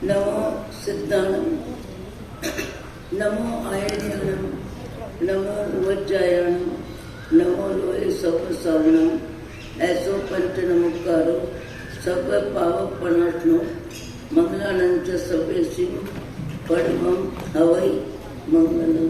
नमो सिद्धाणम, नमो आयर्याणम, नमो वज्रायणम, नमो लोहे सवसारणम। ऐसो पंच नमस्कारो सब पावपनात्नो मंगलानंच सभ्यसी परमं हवै मंगलम।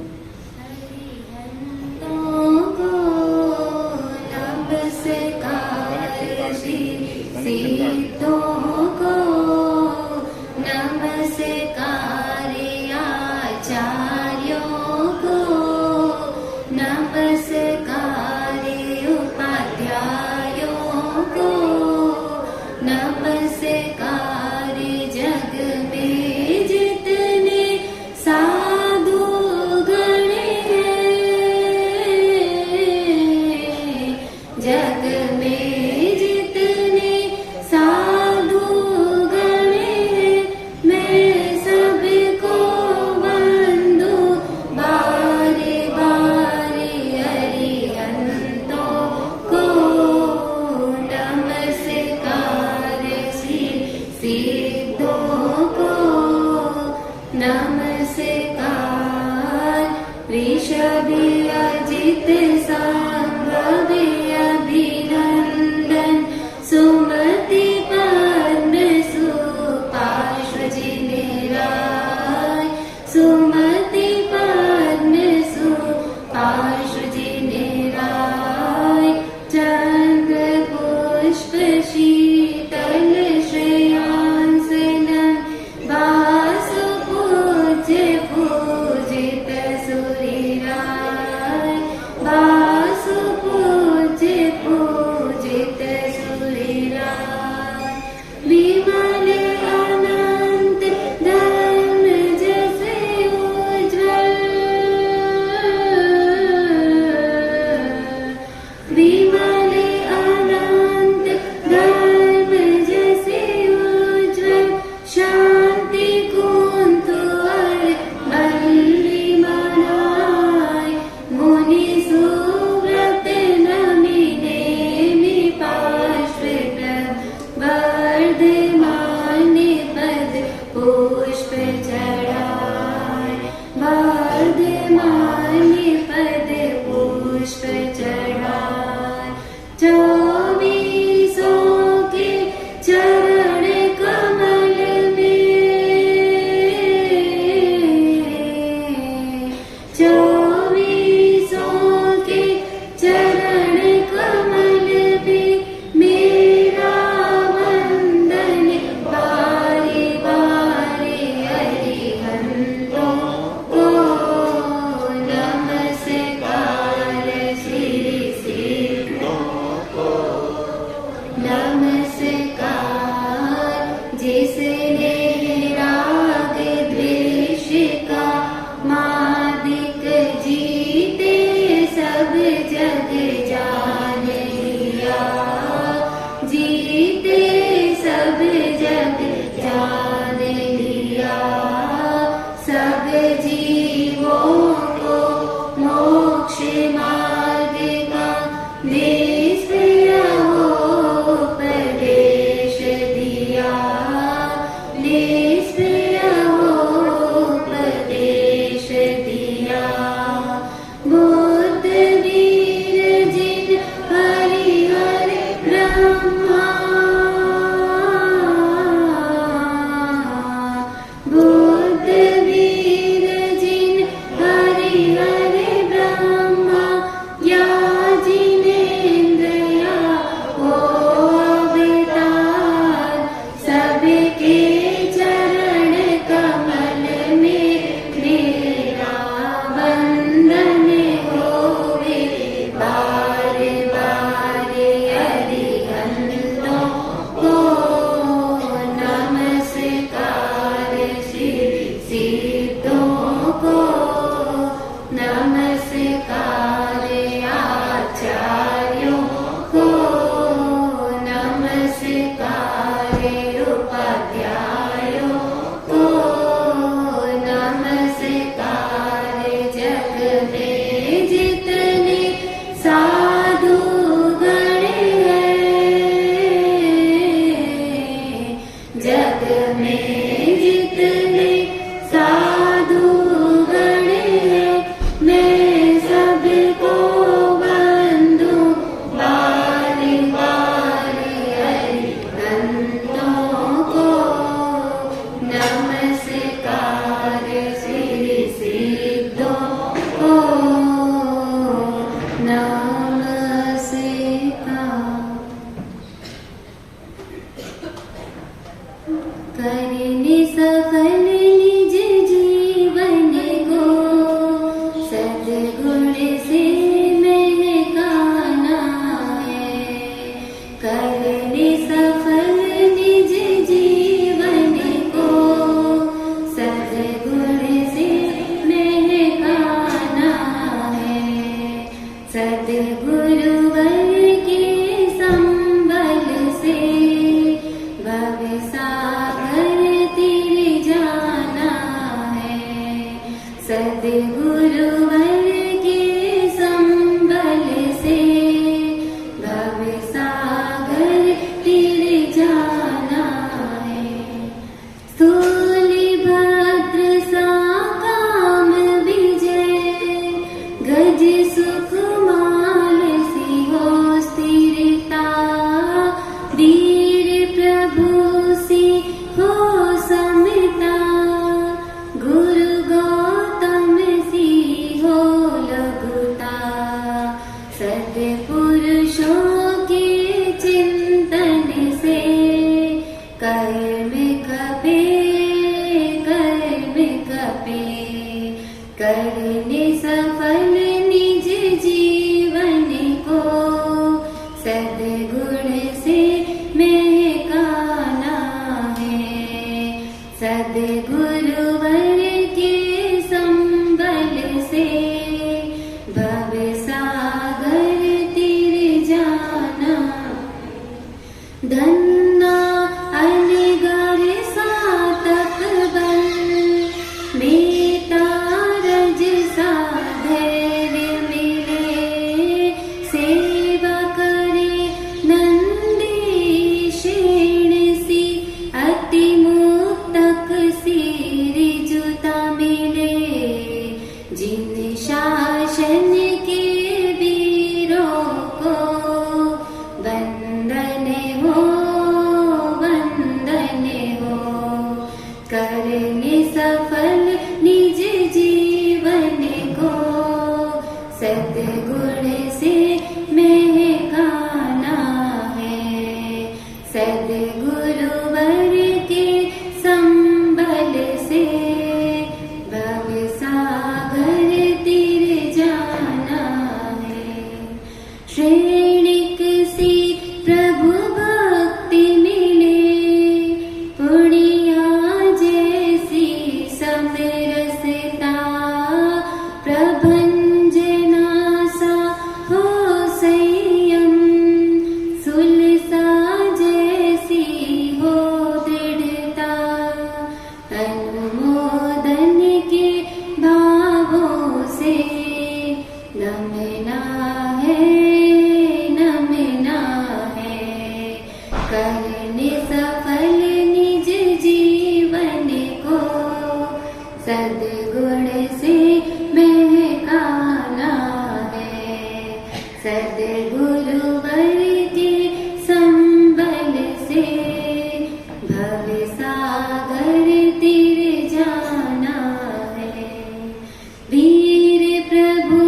बुद्ध वीर सद्गुरुवर के संबल से भव सागर तीर जाना है। सद्गुरुवर के संबल से भव सागर तीर जाना है। स्थूलिभद्र सा काम विजय गज सुकुमाल सी हो स्थिरता। धीर प्रभु सी हो समता। गुरु गौतम सी हो लघुता। सद्पुरुषों के चिंतन से कर्म कपे कर्म कपे। करने सफल निज जीवन को सद्गुण से महकाना है। सद्गुरुवर के संबल से भव सागर तीर जाना। धन्ना अनगर सातक बल मेता रज सा धैर्य मिले। सेवा करे नंदीशेण सी अति मुक्तक सी ऋजुता मिले। जिन शासन के वीरों को वंदन हो वंदन हो। करने सफल निज जीवन को सद्गुण से महकाना है। सद्गुरुवर के संबल से भव सागर तीर जाना है। श्रेणिक सी प्रभु भक्ति मिले। पुण्या जैसी समरसता। प्रभंजना सा हो संयम। सुलसा जैसी हो दृढ़ता। अनुमोदन के भावों से नमना है नमना है। करने सफल निज जीवन को सद्गुण से महकाना है। सद्गुरुवर के संबल से भव सागर तीर जाना है। वीर प्रभु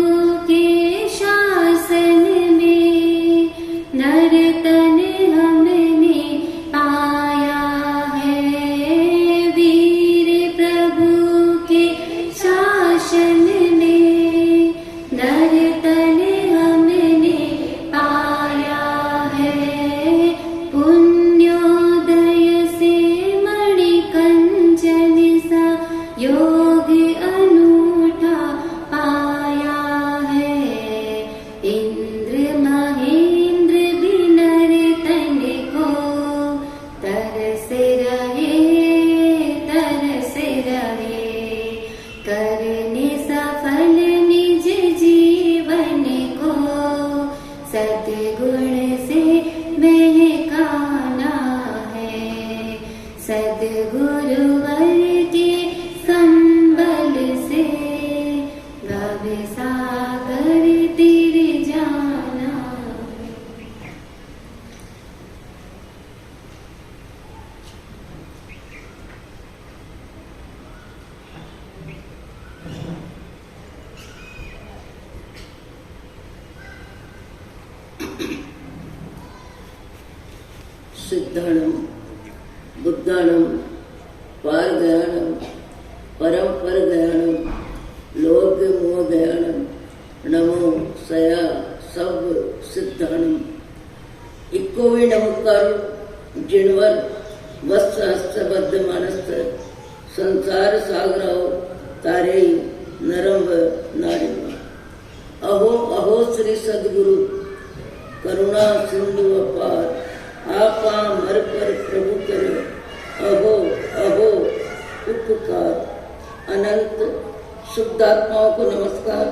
के शासन में नर्तन हमने पाया है। वीर प्रभु के शासन में नर्तन हमने पाया है। पुण्योदय से मणिकंचन सा योग अनूठा पाया है। इंद्र महेंद्र भी नर्तन को तरस रहे तरस रहे। करने सफल निज जीवन को सद्गुण से महकाना है। सद्गुरुवर के संबल से भव सागर तीर जाना। सिद्धाणम बुद्धाणम पारगयाणम परम परगयाणम लोक मोहगयाणम नमो सया सब सिद्धाणम। इको भी नमस्कार जिनवर वत्स हस्तबद्ध मानस संसार सागराव तारे नरम नारी अहो अहो श्री सदगुरु करुणा सिंधु अपार, आपा मर पर प्रभु करे अहो अहो उपकार। अनंत शुद्ध आत्माओं को नमस्कार।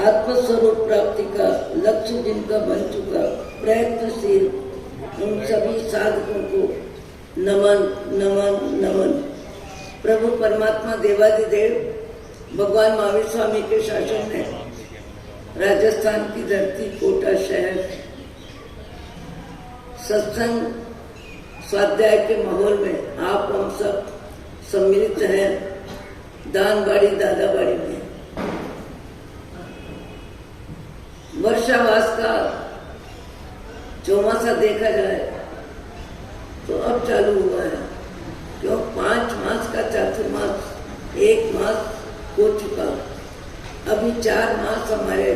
आत्मस्वरूप प्राप्ति का लक्ष्य जिनका बन चुका प्रयत्नशील उन सभी साधकों को नमन नमन नमन। प्रभु परमात्मा देवादिदेव भगवान महावीर स्वामी के शासन में राजस्थान की धरती कोटा शहर सत्संग स्वाध्याय के माहौल में आप हम सब सम्मिलित हैं दानबाड़ी दादाबाड़ी में। वर्षावास का चौमासा देखा जाए तो अब चालू हुआ है, क्यों 5 मास का चातुर्मास 1 मास हो चुका, अभी 4 मास हमारे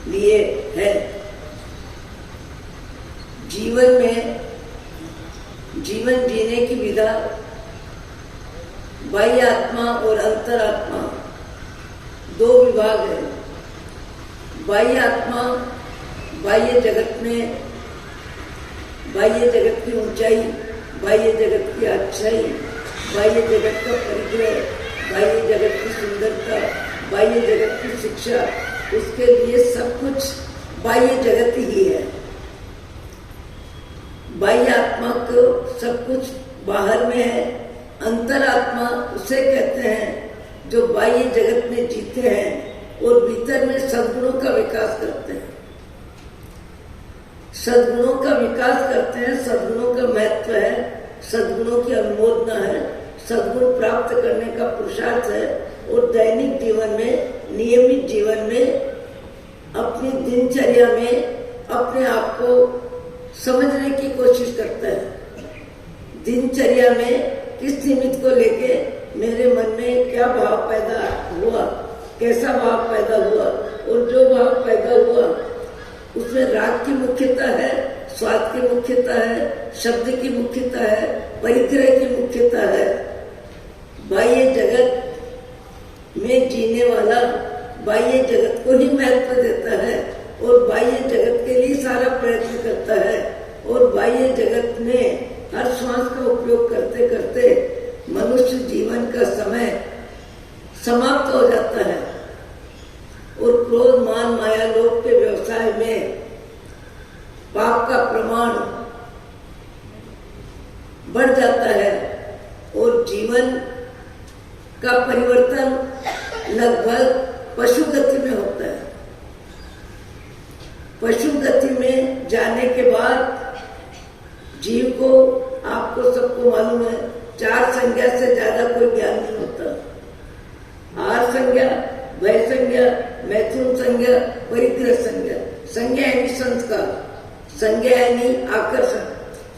लिए है। जीवन में जीवन जीने की विधा बाह्य आत्मा और अंतरात्मा 2 विभाग है। बाह्य आत्मा बाह्य जगत में बाह्य जगत की ऊंचाई, बाह्य जगत की अच्छाई, बाह्य जगत का परिग्रह, बाह्य जगत की सुंदरता, बाह्य जगत की शिक्षा, उसके लिए सब कुछ बाह्य जगत ही है। बाह्य आत्मा को सब कुछ बाहर में है। अंतरात्मा उसे कहते हैं जो बाह्य जगत में जीते हैं और भीतर में सद्गुणों का विकास करते हैं। सद्गुणों का विकास करते हैं, सद्गुणों का महत्व है, सद्गुणों की अनुमोदना है, सद्गुण प्राप्त करने का पुरुषार्थ है और दैनिक जीवन में नियमित जीवन में अपनी दिनचर्या में अपने आप को समझने की कोशिश करता है। दिनचर्या में किस निमित्त को लेके मेरे मन में क्या भाव पैदा हुआ, कैसा भाव पैदा हुआ, और जो भाव पैदा हुआ उसमें राग की मुख्यता है, स्वाद की मुख्यता है, शब्द की मुख्यता है, परिग्रह की मुख्यता है। बाह्य जगत में जीने वाला बाह्य जगत को ही महत्व देता है और बाह्य जगत के लिए सारा प्रयत्न करता है और बाह्य जगत में हर श्वास का उपयोग करते करते मनुष्य जीवन का समय समाप्त हो जाता है और क्रोध मान माया लोभ के व्यवसाय में पाप का प्रमाण बढ़ जाता है और जीवन का परिवर्तन लगभग पशु गति में होता है। पशु गति में जाने के बाद जीव को, आपको सबको मालूम है, 4 संज्ञा से ज्यादा कोई ज्ञान नहीं होता। आहार संज्ञा, भय संज्ञा, मैथुन संज्ञा, परिग्रह संज्ञा। संज्ञा यानी संस्कार, संज्ञा यानी आकर्षण,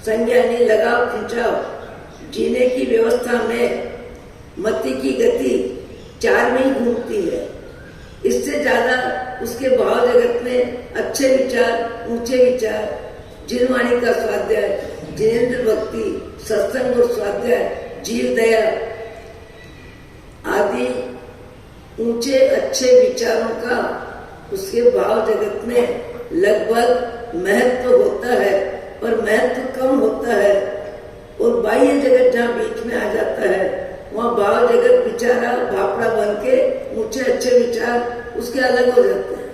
संज्ञा यानी लगाव खिंचाव। जीने की व्यवस्था में मति की गति 4 में ही घूमती है। इससे ज्यादा उसके भाव जगत में अच्छे विचार, ऊंचे विचार, जिनवाणी का स्वाध्याय, जिनेन्द्र भक्ति, सत्संग और स्वाध्याय, जीव दया आदि ऊंचे अच्छे विचारों का उसके भाव जगत में लगभग महत्व होता है, पर महत्व कम होता है। और बाह्य जगत जहाँ बीच में आ जाता है वहाँ भाव जगत बिचारा भापड़ा बन के ऊंचे अच्छे विचार उसके अलग हो जाते हैं।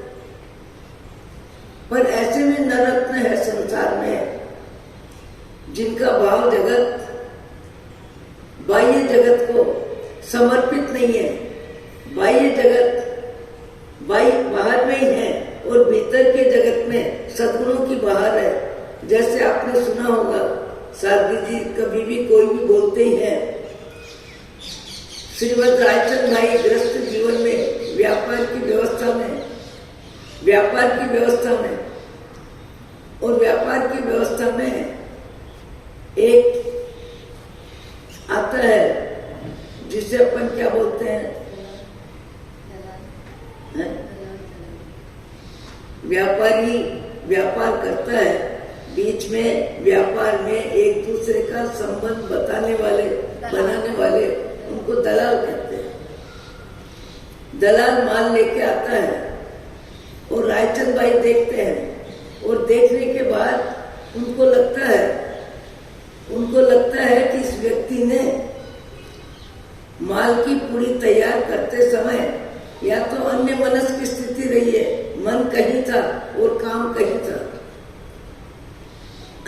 पर ऐसे में नरत्न है संसार में जिनका भाव जगत बाह्य जगत को समर्पित नहीं है। बाह्य जगत बाहर में ही है और भीतर के जगत में सद्गुणों की बाहर है। जैसे आपने सुना होगा, साध्वी जी कभी भी कोई भी बोलते ही हैं, श्रीमद रायचंद भाई गृहस्थ जीवन में व्यापार की व्यवस्था में और व्यापार की व्यवस्था में एक आता है जिसे अपन क्या बोलते हैं, व्यापारी व्यापार करता है, बीच में व्यापार में एक दूसरे का संबंध बनाने वाले उनको दलाल कहते हैं। दलाल माल लेके आता है और रायचंद भाई देखते हैं और देखने के बाद उनको लगता है कि इस व्यक्ति ने माल की पूरी तैयार करते समय या तो अन्य मनस की स्थिति रही है, मन कहीं था और काम कहीं था,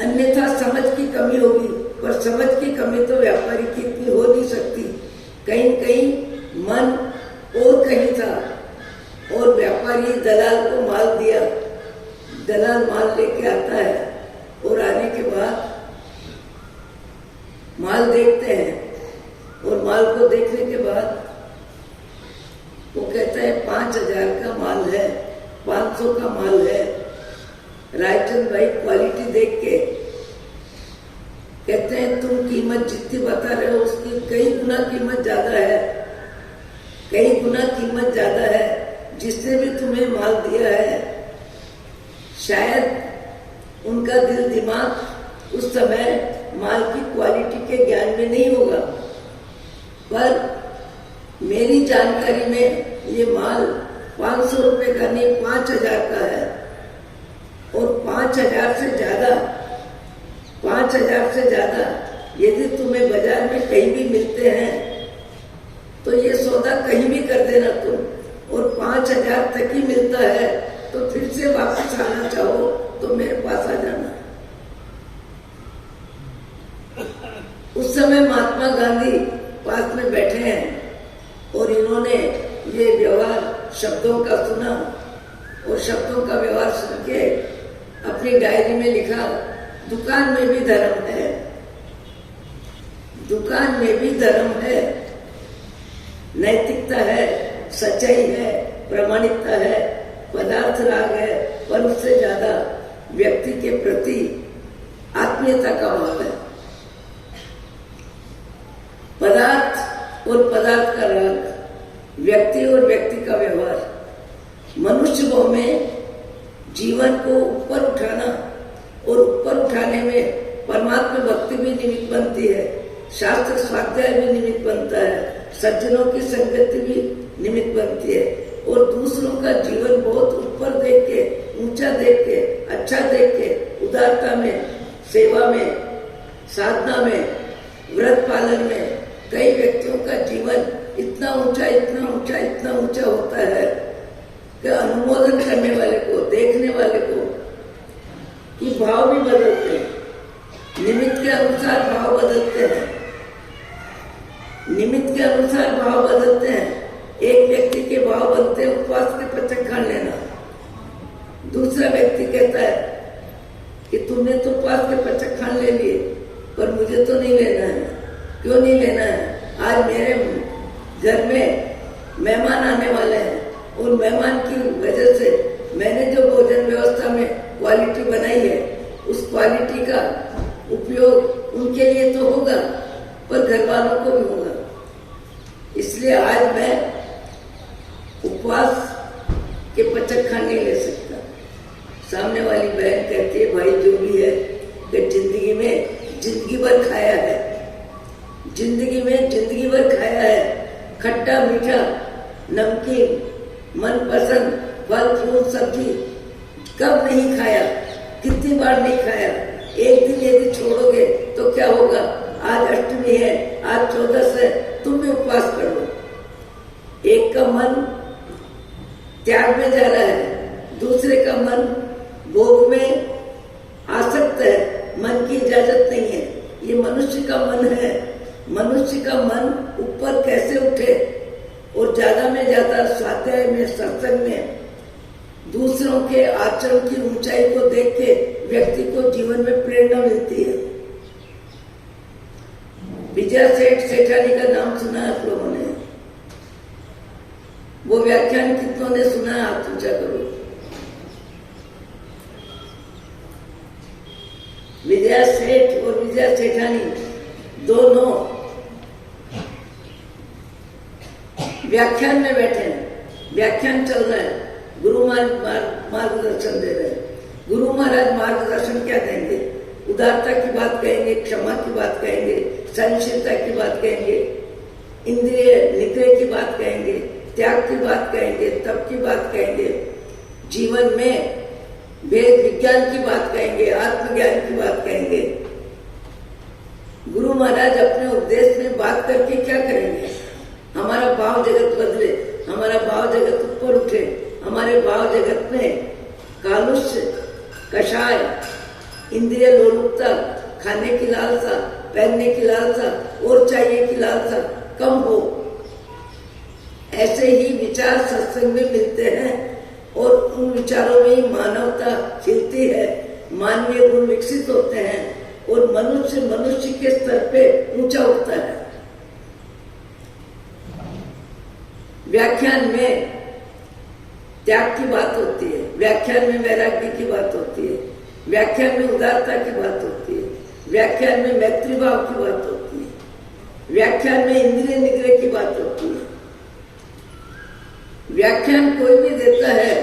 अन्यथा समझ की कमी होगी। पर समझ की कमी तो व्यापारी की इतनी हो नहीं सकती, कहीं कहीं मन और कहीं था और व्यापारी दलाल को माल दिया। दलाल माल लेके आता है और आने के बाद माल देखते हैं और माल को देखने के बाद वो कहता है 5,000 का माल है, 500 का माल है। रायचंद भाई क्वालिटी देख के कहते हैं तुम कीमत जितनी बता रहे हो उसकी कई गुना कीमत ज्यादा है, कई गुना कीमत ज्यादा है। जिसने भी तुम्हें माल दिया है शायद उनका दिल दिमाग उस समय माल की क्वालिटी के ज्ञान में नहीं होगा, पर मेरी जानकारी में ये माल 500 रुपए का नहीं 5,000 का है और 5,000 से ज्यादा यदि तुम्हें बाजार में कहीं भी मिलते हैं तो ये सौदा कहीं भी कर देना तुम, और 5,000 तक ही मिलता है तो फिर से वापस आना चाहो तो मेरे पास आ जाना। उस समय महात्मा गांधी पास में बैठे हैं और इन्होंने ये व्यवहार शब्दों का सुना और शब्दों का व्यवहार सुन के अपनी डायरी में लिखा, दुकान में भी धर्म है, दुकान में भी धर्म है, नैतिकता है, सच्चाई है, प्रामाणिकता है, पदार्थ राग है, पर उससे ज्यादा व्यक्ति के प्रति आत्मीयता का भाव है। पदार्थ और पदार्थ का राग, व्यक्ति और व्यक्ति का व्यवहार, मनुष्य भाव में जीवन को ऊपर उठाना और ऊपर उठाने में परमात्मा भक्ति भी निमित्त बनती है, शास्त्र स्वाध्याय भी निमित्त बनता है, सज्जनों की संगति भी निमित्त बनती है, और दूसरों का जीवन बहुत ऊपर देख के, ऊंचा देख के, अच्छा देख के, उदारता में, सेवा में, साधना में, व्रत पालन में कई व्यक्तियों का जीवन इतना ऊंचा होता है कि अनुमोदन करने वाले को, देखने वाले को कि भाव भी बदलते हैं, निमित्त के अनुसार भाव बदलते हैं, निमित्त के अनुसार भाव बदलते हैं। एक व्यक्ति के भाव बनते हैं उपवास के 5 खान लेना, दूसरा व्यक्ति कहता है कि तुमने तो उपवास के 5 खान ले लिए पर मुझे तो नहीं लेना है। क्यों नहीं लेना है? आज मेरे घर में मेहमान आने वाले हैं और मेहमान की वजह से मैंने जो भोजन व्यवस्था में क्वालिटी बनाई है उस क्वालिटी का उपयोग उनके लिए तो होगा पर घर वालों को भी होगा। इसलिए आज मैं उपवास के 5 खान नहीं ले सकता। सामने वाली बहन कहती है भाई जो भी है कि जिंदगी भर खाया है, जिंदगी भर खाया है, खट्टा मीठा नमकीन मनपसंद फल फूल सब्जी कब नहीं खाया, कितनी बार नहीं खाया। एक दिन यदि छोड़ोगे तो क्या होगा? आज अष्टमी है, आज 14 है, तुम भी उपवास कर लो। एक का मन त्याग में जा रहा है, दूसरे का मन भोग में आसक्त है, मन की इजाजत नहीं है। ये मनुष्य का मन है। मनुष्य का मन ऊपर कैसे उठे और ज्यादा में ज्यादा स्वाध्याय में, सत्संग में, दूसरों के आचरण की ऊंचाई को देख के व्यक्ति को जीवन में प्रेरणा मिलती है। विजय सेठानी का नाम सुना है आप लोगों ने? वो व्याख्यान कितनों ने सुना है? हाथ ऊंचा करो। विजय सेठ और विजय सेठानी दोनों व्याख्यान में बैठे हैं, व्याख्यान चल रहा है, गुरु महाराज मार्गदर्शन दे रहे हैं। गुरु महाराज मार्गदर्शन क्या देंगे? उदारता की बात कहेंगे, क्षमा की बात कहेंगे, सहनशीलता की बात कहेंगे, इंद्रिय निग्रह की बात कहेंगे, त्याग की बात कहेंगे, तप की बात कहेंगे, जीवन में वेद विज्ञान की बात कहेंगे, आत्मज्ञान की बात कहेंगे। गुरु महाराज अपने उपदेश में बात करके क्या करेंगे? हमारा भाव जगत बदले, हमारा भाव जगत ऊपर उठे, हमारे भाव जगत में कालुष्य, कषाय, इंद्रिय लोलुपता, खाने की लालसा, पहनने की लालसा और चाहिए की लालसा कम हो। ऐसे ही विचार सत्संग में मिलते हैं और उन विचारों में ही मानवता खिलती है, मानवीय गुण विकसित होते हैं और मनुष्य मनुष्य के स्तर पे ऊंचा उठता है। व्याख्यान में त्याग की बात होती है, व्याख्यान में वैराग्य की बात होती है, व्याख्यान में उदारता की बात होती है, व्याख्यान में मैत्री भाव की बात होती है, व्याख्यान में इंद्रिय निग्रह की बात होती है। व्याख्यान कोई भी देता है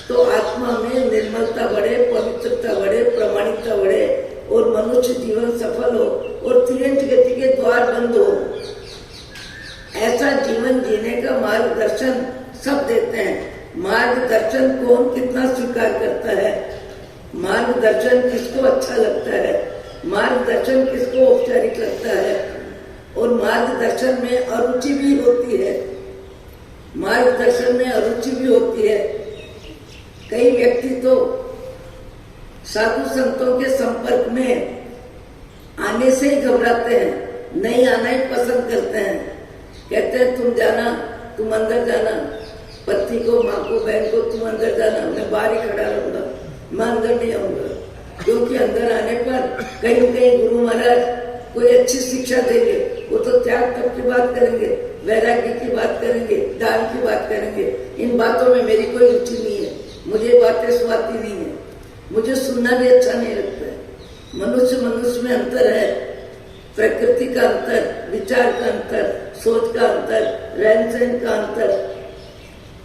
तो आत्मा में निर्मलता बढ़े, पवित्रता बढ़े, प्रामाणिकता बढ़े और मनुष्य जीवन सफल हो और तिरंज गति के द्वार बंद हो। ऐसा जीवन जीने का मार्गदर्शन सब देते हैं। मार्गदर्शन कौन कितना स्वीकार करता है, मार्गदर्शन किसको अच्छा लगता है, मार्गदर्शन किसको औपचारिक लगता है और मार्गदर्शन में अरुचि भी होती है, मार्गदर्शन में अरुचि भी होती है। कई व्यक्ति तो साधु संतों के संपर्क में आने से ही घबराते हैं, नहीं आना ही पसंद करते हैं। कहते हैं तुम जाना, तुम अंदर जाना, पति को, माँ को, बहन को तुम अंदर जाना, मैं बाहर ही खड़ा रहूंगा, मैं अंदर नहीं आऊंगा। क्योंकि अंदर आने पर कहीं कहीं गुरु महाराज कोई अच्छी शिक्षा देंगे, वो तो त्याग तप की बात करेंगे, वैराग्य की बात करेंगे, दान की बात करेंगे। इन बातों में मेरी कोई रुचि नहीं है, मुझे बातें स्वाती नहीं है, मुझे सुनना भी अच्छा नहीं लगता है। मनुष्य मनुष्य में अंतर है, प्रकृति का अंतर, विचार का अंतर, सोच का अंतर, रहन सहन का अंतर।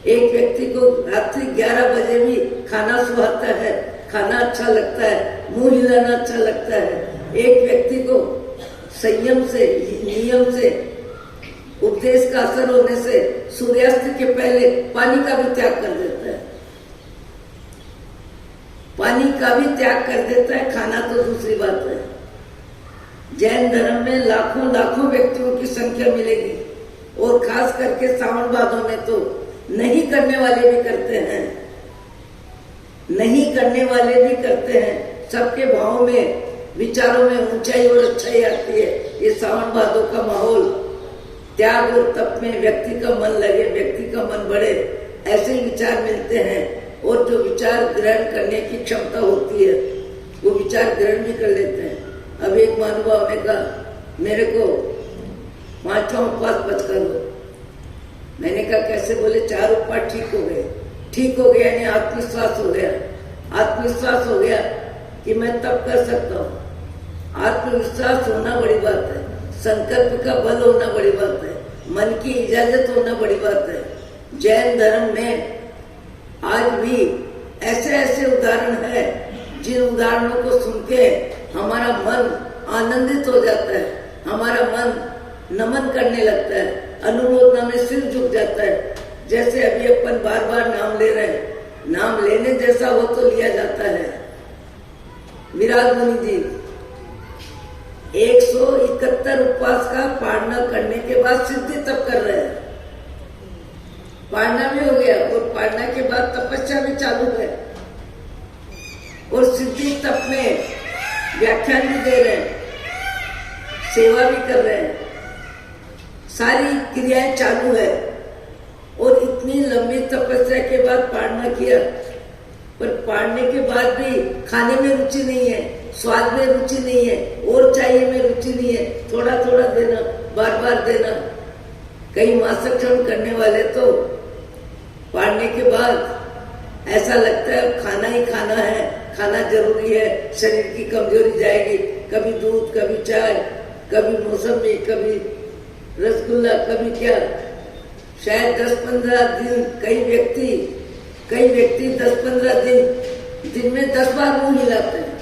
एक व्यक्ति को रात्रि 11 बजे भी खाना सुहाता है, खाना अच्छा लगता है, मुंह हिलाना अच्छा लगता है। एक व्यक्ति को संयम से, नियम से, उपदेश का असर होने से सूर्यास्त के पहले पानी का भी त्याग कर देता है, पानी का भी त्याग कर देता है, खाना तो दूसरी बात है। जैन धर्म में लाखों लाखों व्यक्तियों की संख्या मिलेगी और खास करके सावन भादों में तो नहीं करने वाले भी करते हैं, नहीं करने वाले भी करते हैं। सबके भाव में, विचारों में ऊंचाई और अच्छाई आती है। ये सावन भादों का माहौल, त्याग और तप में व्यक्ति का मन लगे, व्यक्ति का मन बढ़े, ऐसे ही विचार मिलते हैं और जो विचार ग्रहण करने की क्षमता होती है वो विचार ग्रहण भी कर लेते हैं। अब एक महानुभाव ने कहा मेरे को 5वां उपवास बच कर दो। मैंने कहा कैसे? बोले 4 उपवास ठीक हो गए। ठीक हो गया यानी आत्मविश्वास हो गया, आत्मविश्वास हो गया कि मैं तब कर सकता हूँ। आत्मविश्वास होना बड़ी बात है, संकल्प का बल होना बड़ी बात है, मन की इजाजत होना बड़ी बात है। जैन धर्म में आज भी ऐसे ऐसे उदाहरण है जिन उदाहरणों को सुन के हमारा मन आनंदित हो जाता है, हमारा मन नमन करने लगता है, अनुमोदना में सिर झुक जाता है। जैसे अभी अपन बार बार नाम ले रहे हैं, नाम लेने जैसा हो तो लिया जाता है। विराट मुनि जी 171 उपवास का पालना करने के बाद सिद्धि तप कर रहे हैं। पालना भी हो गया और पालना के बाद तपस्या भी चालू है और सिद्धि तप में व्याख्यान भी दे रहे हैं, सेवा भी कर रहे हैं, सारी क्रियाएं चालू है। और इतनी लंबी तपस्या के बाद पालना किया, पर पालने के बाद भी खाने में रुचि नहीं है, स्वाद में रुचि नहीं है, और चाहिए में रुचि नहीं है, थोड़ा थोड़ा देना, बार बार देना। कई मासक्षण करने वाले तो पालने के बाद ऐसा लगता है खाना ही खाना है, खाना जरूरी है, शरीर की कमजोरी जाएगी। कभी दूध, कभी चाय, कभी मौसमी, कभी रसगुल्ला, कभी क्या। शायद 10-15 दिन कई व्यक्ति 10-15 दिन में 10 बार मुंह हिलाते हैं।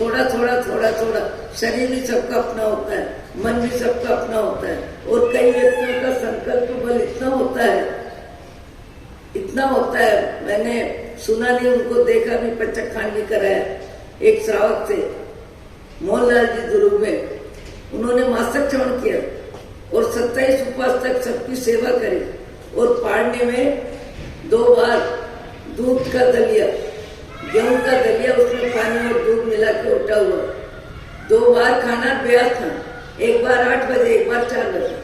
थोड़ा थोड़ा थोड़ा थोड़ा। शरीर भी सबका अपना होता है, मन भी सबका अपना होता है, और कई व्यक्तियों का संकल्प बल इतना होता है, मैंने सुना नहीं, उनको देखा भी, प्रत्यक्षान भी करा है। एक श्रावक थे मोहनलाल जी दुर्ग में, उन्होंने मासिक श्रवण किया और 27 उपवास तक सबकी सेवा करी, और पाड़ने में 2 बार दूध का दलिया, गेहूं का दलिया, उसमें पानी और दूध मिला के उठा हुआ, 2 बार खाना ब्याह था, एक बार 8 बजे, एक बार 4 बजे,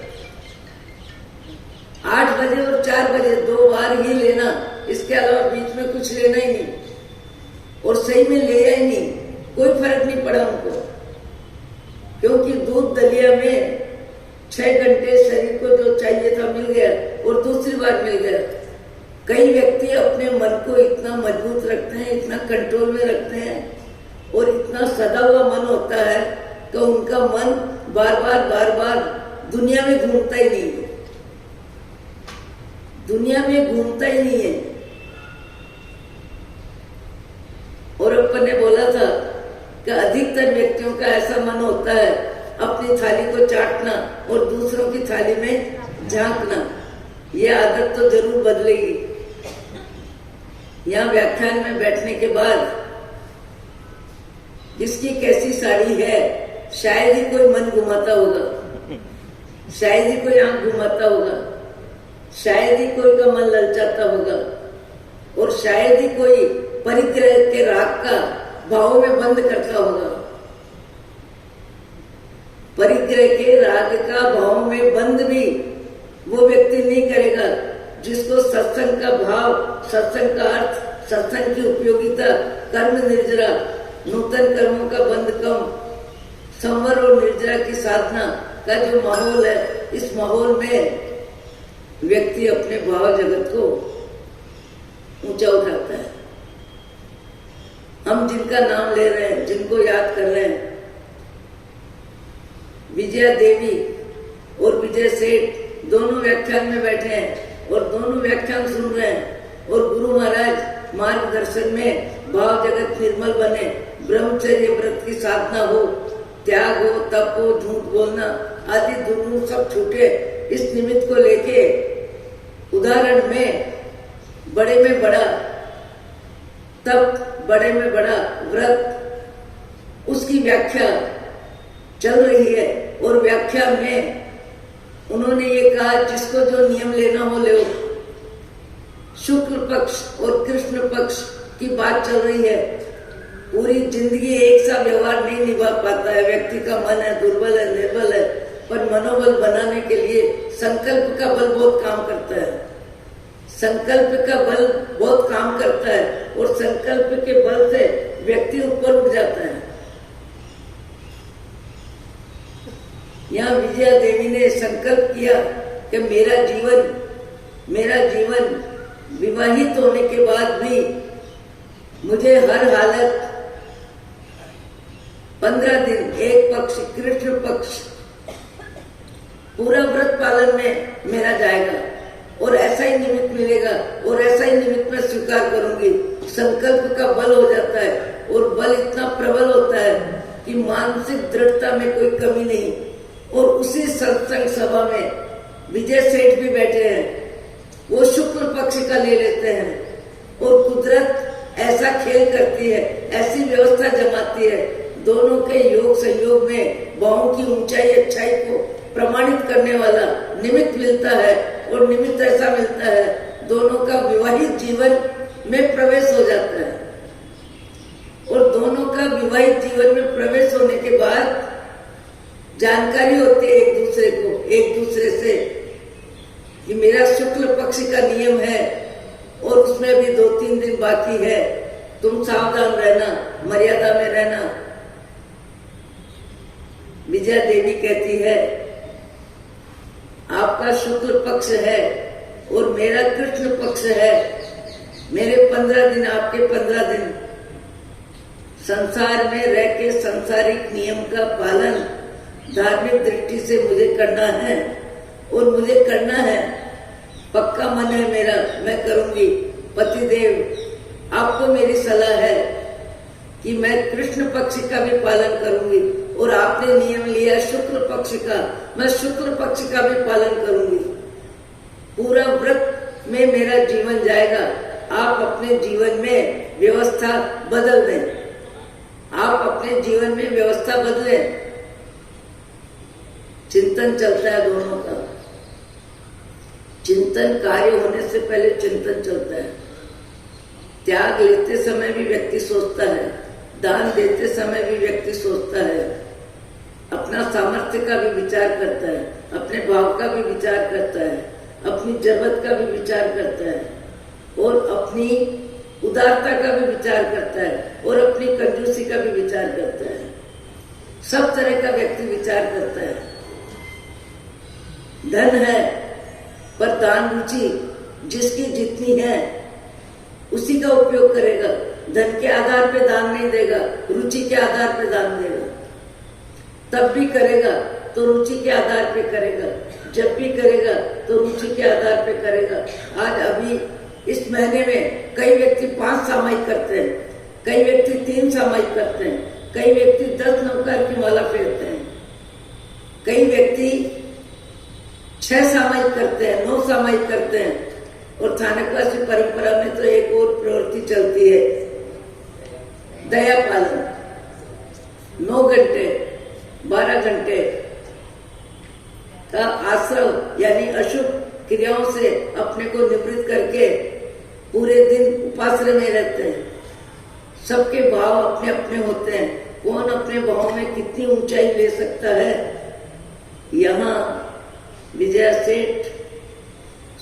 8 बजे और 4 बजे 2 बार ही लेना, इसके अलावा बीच में कुछ लेना ही नहीं, और सही में लिया ही नहीं, कोई फर्क नहीं पड़ा उनको, क्योंकि दूध दलिया में 6 घंटे शरीर को जो चाहिए था मिल गया, और दूसरी बार मिल गया। कई व्यक्ति अपने मन को इतना मजबूत रखते हैं, इतना कंट्रोल में रखते हैं, और इतना सदा हुआ मन होता है कि उनका मन बार बार दुनिया में घूमता ही नहीं है, दुनिया में घूमता ही नहीं है। और अपन ने बोला था कि अधिकतर व्यक्तियों का ऐसा मन होता है अपनी थाली को चाटना और दूसरों की थाली में झांकना। ये आदत तो जरूर बदलेगी। यहाँ व्याख्यान में बैठने के बाद किसकी कैसी साड़ी है, शायद ही कोई मन घुमाता होगा, शायद ही कोई आंख घुमाता होगा, शायद ही कोई का मन ललचाता होगा, और शायद ही कोई परिग्रह के राग का भाव में बंद करता होगा। परिग्रह के राग का भाव में बंद भी वो व्यक्ति नहीं करेगा जिसको सत्संग का भाव, सत्संग का अर्थ, सत्संग की उपयोगिता, कर्म निर्जरा, नूतन कर्मों का बंध कम, संवर और निर्जरा की साधना का जो माहौल है, इस माहौल में व्यक्ति अपने भाव जगत को ऊंचा उठाता है। हम जिनका नाम ले रहे हैं, जिनको याद कर रहे हैं, विजया देवी और विजय सेठ दोनों व्याख्यान में बैठे हैं और दोनों व्याख्यान सुन रहे हैं, और गुरु महाराज मार्गदर्शन में भाव जगत निर्मल बने, ब्रह्मचर्य व्रत की साधना हो, त्याग हो, तप हो, झूठ बोलना आदि दुर्गुण सब छूटे, इस निमित्त को लेके उदाहरण में बड़े में बड़ा तप, बड़े में बड़ा व्रत, उसकी व्याख्या चल रही है। और व्याख्या में उन्होंने ये कहा जिसको जो नियम लेना हो ले। शुक्ल पक्ष और कृष्ण पक्ष की बात चल रही है। पूरी जिंदगी एक सा व्यवहार नहीं निभा पाता है, व्यक्ति का मन है, दुर्बल है, निर्बल है, पर मनोबल बनाने के लिए संकल्प का बल बहुत काम करता है, संकल्प का बल बहुत काम करता है, और संकल्प के बल से व्यक्ति ऊपर उठ जाता है। यहाँ विजया देवी ने संकल्प किया कि मेरा जीवन विवाहित होने के बाद भी मुझे हर हालत 15 दिन, एक पक्ष कृष्ण पक्ष पूरा व्रत पालन में मेरा जाएगा, और ऐसा ही निमित्त मिलेगा, और ऐसा ही निमित्त मैं स्वीकार करूंगी। संकल्प का बल हो जाता है, और बल इतना प्रबल होता है कि मानसिक दृढ़ता में कोई कमी नहीं। और उसी सत्संग सभा में विजय सेठ भी बैठे हैं, वो शुक्ल पक्ष का ले लेते हैं, और कुदरत ऐसा खेल करती है, ऐसी व्यवस्था जमाती है, दोनों के योग संयोग में भावों की ऊंचाई अच्छाई को प्रमाणित करने वाला निमित्त मिलता है, और निमित्त ऐसा मिलता है दोनों का विवाहित जीवन में प्रवेश हो जाता है। और दोनों का विवाहित जीवन में प्रवेश होने के बाद जानकारी होती है एक दूसरे से कि मेरा शुक्ल पक्ष का नियम है और उसमें भी 2-3 दिन बाकी है, तुम सावधान रहना, मर्यादा में रहना। विजया देवी कहती है आपका शुक्ल पक्ष है और मेरा कृष्ण पक्ष है, मेरे 15 दिन आपके 15 दिन, संसार में रह के सांसारिक नियम का पालन धार्मिक दृष्टि से मुझे करना है, और मुझे करना है, पक्का मन है मेरा, मैं करूंगी। पतिदेव आपको मेरी सलाह है कि मैं कृष्ण पक्ष का भी पालन करूंगी, और आपने नियम लिया शुक्ल पक्ष का, मैं शुक्ल पक्ष का भी पालन करूंगी। पूरा व्रत में मेरा जीवन जाएगा। आप अपने जीवन में व्यवस्था बदल दें, आप अपने जीवन में व्यवस्था बदलें। चिंतन चलता है दोनों का। चिंतन कार्य होने से पहले चिंतन चलता है। त्याग लेते समय भी व्यक्ति सोचता है, दान देते समय भी व्यक्ति सोचता है, अपना सामर्थ्य का भी विचार करता है, अपने भाव का भी विचार करता है, अपनी जरूरत का भी विचार करता है, और अपनी उदारता का भी विचार करता है, और अपनी कंजूसी का भी विचार करता है। सब तरह का व्यक्ति विचार करता है। धन है पर दान रुचि जिसकी जितनी है उसी का उपयोग करेगा। धन के आधार पे दान नहीं देगा, रुचि के आधार पे दान देगा। तब भी करेगा तो रुचि के आधार पे करेगा, जब भी करेगा तो रुचि के आधार पे करेगा। आज अभी इस महीने में कई व्यक्ति 5 सामायिक करते हैं, कई व्यक्ति 3 सामायिक करते हैं, कई व्यक्ति 10 नवकार की माला फेरते हैं, कई व्यक्ति 6 सामायिक करते हैं, 9 सामायिक करते हैं। और थानकवासी परंपरा में तो एक और प्रवृत्ति चलती है, दया पालन। 9 घंटे 12 घंटे का आश्रम यानी अशुभ क्रियाओं से अपने को निवृत्त करके पूरे दिन उपाश्रय में रहते हैं। सबके भाव अपने अपने होते हैं, कौन अपने भाव में कितनी ऊंचाई ले सकता है। यहाँ विजया सेठ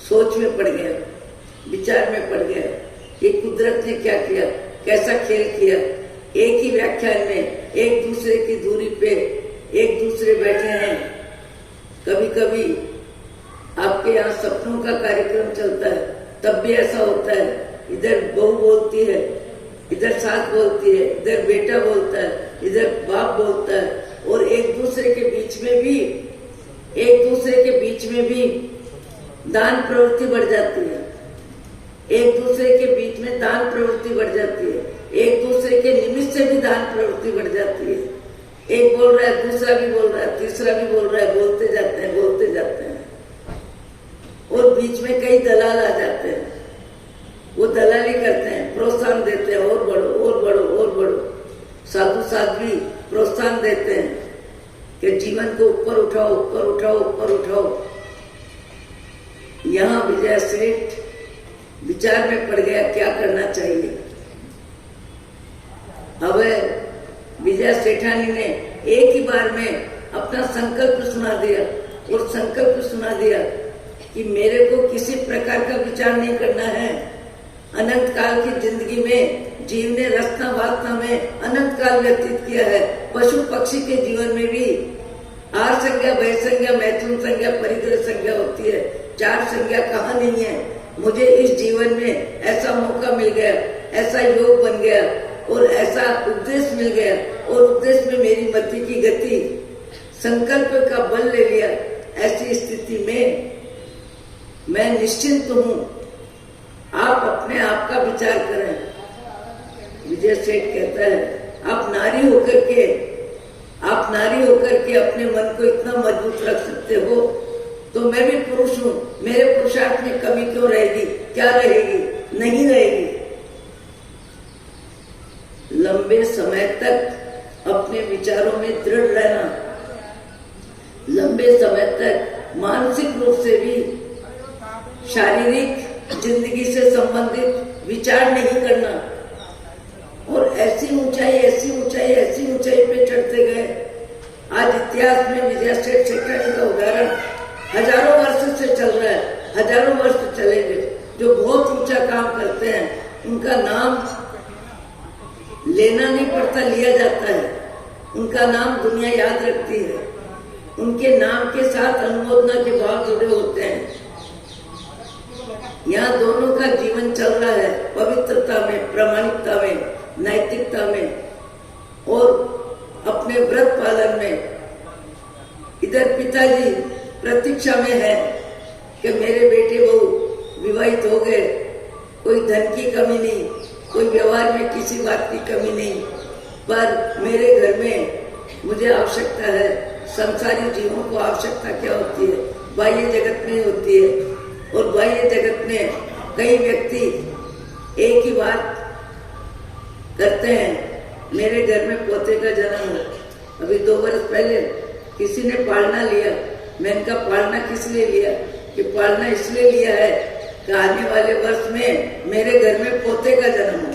सोच में पड़ गया, विचार में पड़ गया कि कुदरत ने क्या किया, कैसा खेल किया। एक ही व्याख्यान में एक दूसरे की दूरी पे एक दूसरे बैठे हैं। कभी कभी आपके यहाँ सपनों का कार्यक्रम चलता है, तब भी ऐसा होता है, इधर बहू बोलती है, इधर सास बोलती है, इधर बेटा बोलता है, इधर बाप बोलता है, और एक दूसरे के बीच में भी दान प्रवृत्ति बढ़ जाती है। एक दूसरे के बीच में दान प्रवृत्ति बढ़ जाती है, एक दूसरे के निमित्त से भी दान प्रवृत्ति बढ़ जाती है। एक बोल रहा है, दूसरा भी बोल रहा है, तीसरा भी बोल रहा है, बोलते जाते हैं। और बीच में कई दलाल आ जाते हैं, वो दलाली करते हैं, प्रोत्साहन देते हैं, और बढ़ो और बढ़ो और बढ़ो। साधु साध्वी प्रोत्साहन देते हैं कि जीवन को ऊपर उठाओ, ऊपर उठाओ, ऊपर उठाओ। यहाँ विजय सेठ विचार में पड़ गया क्या करना चाहिए। अब विजय सेठानी ने एक ही बार में अपना संकल्प सुना दिया, और संकल्प सुना दिया कि मेरे को किसी प्रकार का विचार नहीं करना है। अनंत काल की जिंदगी में जीव ने रचना वासना में अनंत काल व्यतीत किया है। पशु पक्षी के जीवन में भी आर संज्ञा, भय संज्ञा, मैथुन संज्ञा, परिग्रह संज्ञा होती है। 4 संज्ञा कहाँ नहीं है। मुझे इस जीवन में ऐसा मौका मिल गया, ऐसा योग बन गया, और ऐसा उपदेश मिल गया, और उपदेश में मेरी मति की गति, संकल्प का बल ले लिया। ऐसी स्थिति में मैं निश्चिंत हूँ, आप अपने आप का विचार करें। विजय सेठ कहता है, आप नारी होकर के अपने मन को इतना मजबूत रख सकते हो, तो मैं भी पुरुष हूँ, मेरे पुरुषार्थ में कमी क्यों रहेगी, क्या रहेगी, नहीं रहेगी। लंबे समय तक अपने विचारों में दृढ़ रहना, लंबे समय तक मानसिक रूप से भी शारीरिक जिंदगी से संबंधित विचार नहीं करना, और ऐसी ऊंचाई पे चढ़ते गए। आज इतिहास में विजय सेठ सेठानी का उदाहरण हजारों वर्ष से चल रहा है, हजारों वर्ष चलेंगे। जो बहुत ऊंचा काम करते हैं उनका नाम लेना नहीं पड़ता, लिया जाता है। उनका नाम दुनिया याद रखती है, उनके नाम के साथ अनुमोदना के भाव जुड़े होते हैं। यहाँ दोनों का जीवन चल रहा है, पवित्रता में, प्रामाणिकता में, नैतिकता में, और अपने व्रत पालन में। इधर पिताजी प्रतीक्षा में है कि मेरे बेटे बहू विवाहित हो गए, कोई धन की कमी नहीं, कोई व्यवहार में किसी बात की कमी नहीं, पर मेरे घर में मुझे आवश्यकता है, संसारी जीवों को आवश्यकता क्या होती है, बाह्य जगत में होती है। और बाह्य जगत में कई व्यक्ति एक ही बात करते हैं, मेरे घर में पोते का जन्म हो। अभी 2 वर्ष पहले किसी ने पालना लिया, मैंने कहा पालना किस लिए लिया, कि पालना इसलिए लिया है कि आने वाले वर्ष में मेरे घर में पोते का जन्म हो,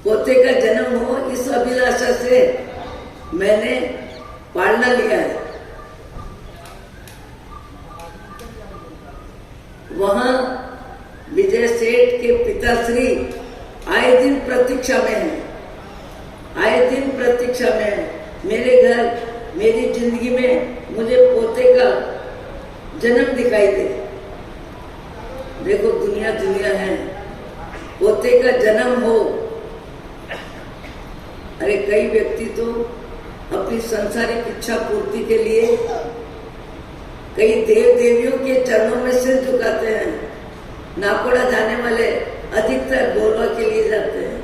पोते का जन्म हो, इस अभिलाषा से मैंने पालना लिया है। वहां विजय सेठ के पिताश्री आए दिन प्रतीक्षा में है, आए दिन प्रतीक्षा में है। मेरे घर, मेरी जिंदगी में मुझे पोते का जन्म दिखाई दे। देखो दुनिया दुनिया है, पोते का जन्म हो। अरे कई व्यक्ति तो अपनी सांसारिक इच्छा पूर्ति के लिए कई देव देवियों के चरणों में सिर झुकाते हैं। नाकोड़ा जाने वाले अधिकतर बोलवा के लिए जाते हैं।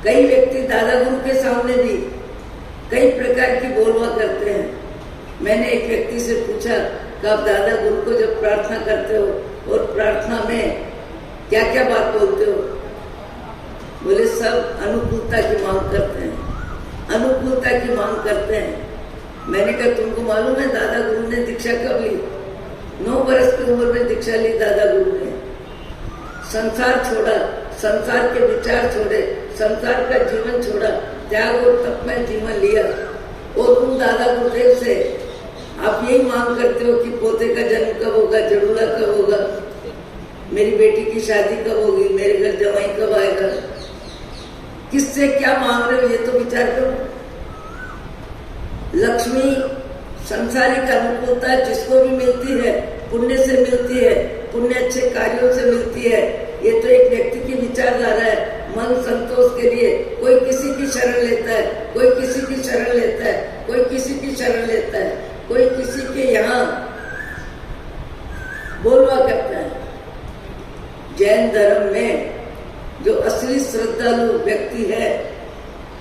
कई व्यक्ति दादा गुरु के सामने भी कई प्रकार की बोलवा करते हैं। मैंने एक व्यक्ति से पूछा कि आप दादा गुरु को जब प्रार्थना करते हो और प्रार्थना में क्या क्या बात बोलते हो? बोले सब अनुकूलता की मांग करते हैं, अनुकूलता की मांग करते हैं। मैंने कहा तुमको मालूम है दादा गुरु ने दीक्षा कब ली? 9 वर्ष की उम्र में दीक्षा ली दादा गुरु ने। संसार छोड़ा, संसार के विचार छोड़े, संसार का जीवन छोड़ा, त्याग और तपमय जीवन लिया। और तुम दादा गुरुदेव से आप यही मांग करते हो कि पोते का जन्म कब होगा, जड़ूला कब होगा, मेरी बेटी की शादी कब होगी, मेरे घर जवाई कब आएगा। किससे क्या मांग रहे हो ये तो विचार करो। लक्ष्मी संसारिक अनुकूलता जिसको भी मिलती है पुण्य से मिलती है, पुण्य अच्छे कार्यों से मिलती है। ये तो एक व्यक्ति की विचारधारा है, मन संतोष के लिए कोई किसी की शरण लेता है, कोई किसी की शरण लेता है, कोई किसी की शरण लेता है, कोई किसी के यहाँ बोलवा करता है। जैन धर्म में जो असली श्रद्धालु व्यक्ति है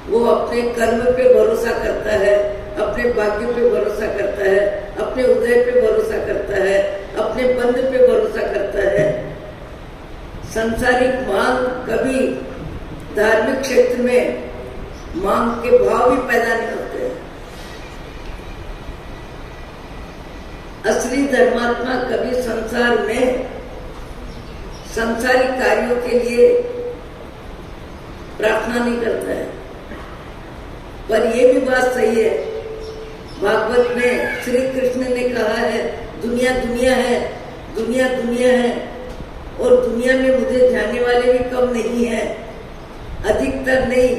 वो अपने कर्म पे भरोसा करता है, अपने भाग्य पे भरोसा करता है, अपने उदय पे भरोसा करता है, अपने बंध पे भरोसा करता है। सांसारिक मांग कभी धार्मिक क्षेत्र में मांग के भाव भी पैदा नहीं होते। असली धर्मात्मा कभी संसार में सांसारिक कार्यों के लिए प्रार्थना नहीं करता है। पर यह भी बात सही है, भागवत में श्री कृष्ण ने कहा है दुनिया दुनिया है, दुनिया दुनिया है, और दुनिया में मुझे जाने वाले भी कम नहीं है, अधिकतर नहीं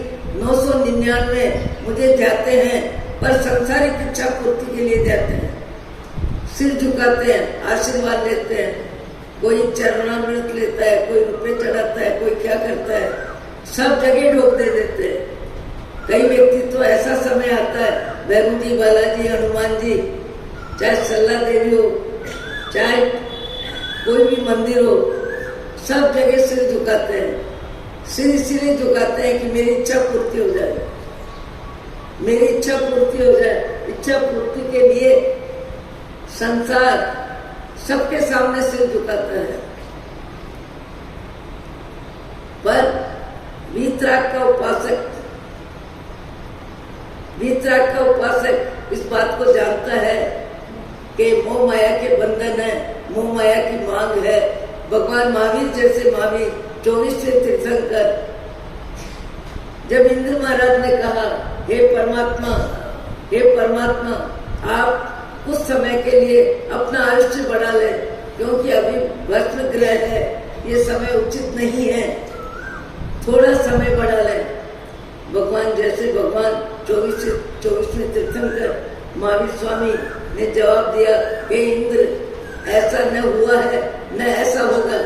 999 मुझे जाते हैं, पर सांसारिक इच्छा पूर्ति के लिए जाते हैं। सिर झुकाते हैं, आशीर्वाद लेते हैं, कोई चरणामृत लेता है, कोई रुपए चढ़ाता है, कोई क्या करता है, सब जगह ढोक दे देते हैं। कई व्यक्ति तो ऐसा समय आता है, भैरू जी, बालाजी, हनुमान जी, चाहे सल्ला देवी हो, चाहे कोई भी मंदिर हो, सब जगह सिर झुकाते हैं। सिर इसलिए झुकाते हैं कि मेरी इच्छा पूर्ति हो जाए, मेरी इच्छा पूर्ति हो जाए। इच्छा पूर्ति के लिए संसार सबके सामने सिर झुकाता है। पर वीतराग का उपासक, वीतराग का उपासक इस बात को जानता है कि मोह माया के बंधन है, मोह माया की मांग है। भगवान महावीर जैसे महावीर 24 से तीर्थंकर, जब इंद्र महाराज ने कहा हे परमात्मा, हे परमात्मा, आप कुछ समय के लिए अपना आयुष्य बढ़ा ले, क्योंकि अभी भस्म ग्रह है, ये समय उचित नहीं है, थोड़ा समय बढ़ा ले। भगवान जैसे भगवान 24वें तीर्थंकर महावीर स्वामी ने जवाब दिया हे इंद्र, ऐसा न हुआ है न ऐसा होगा।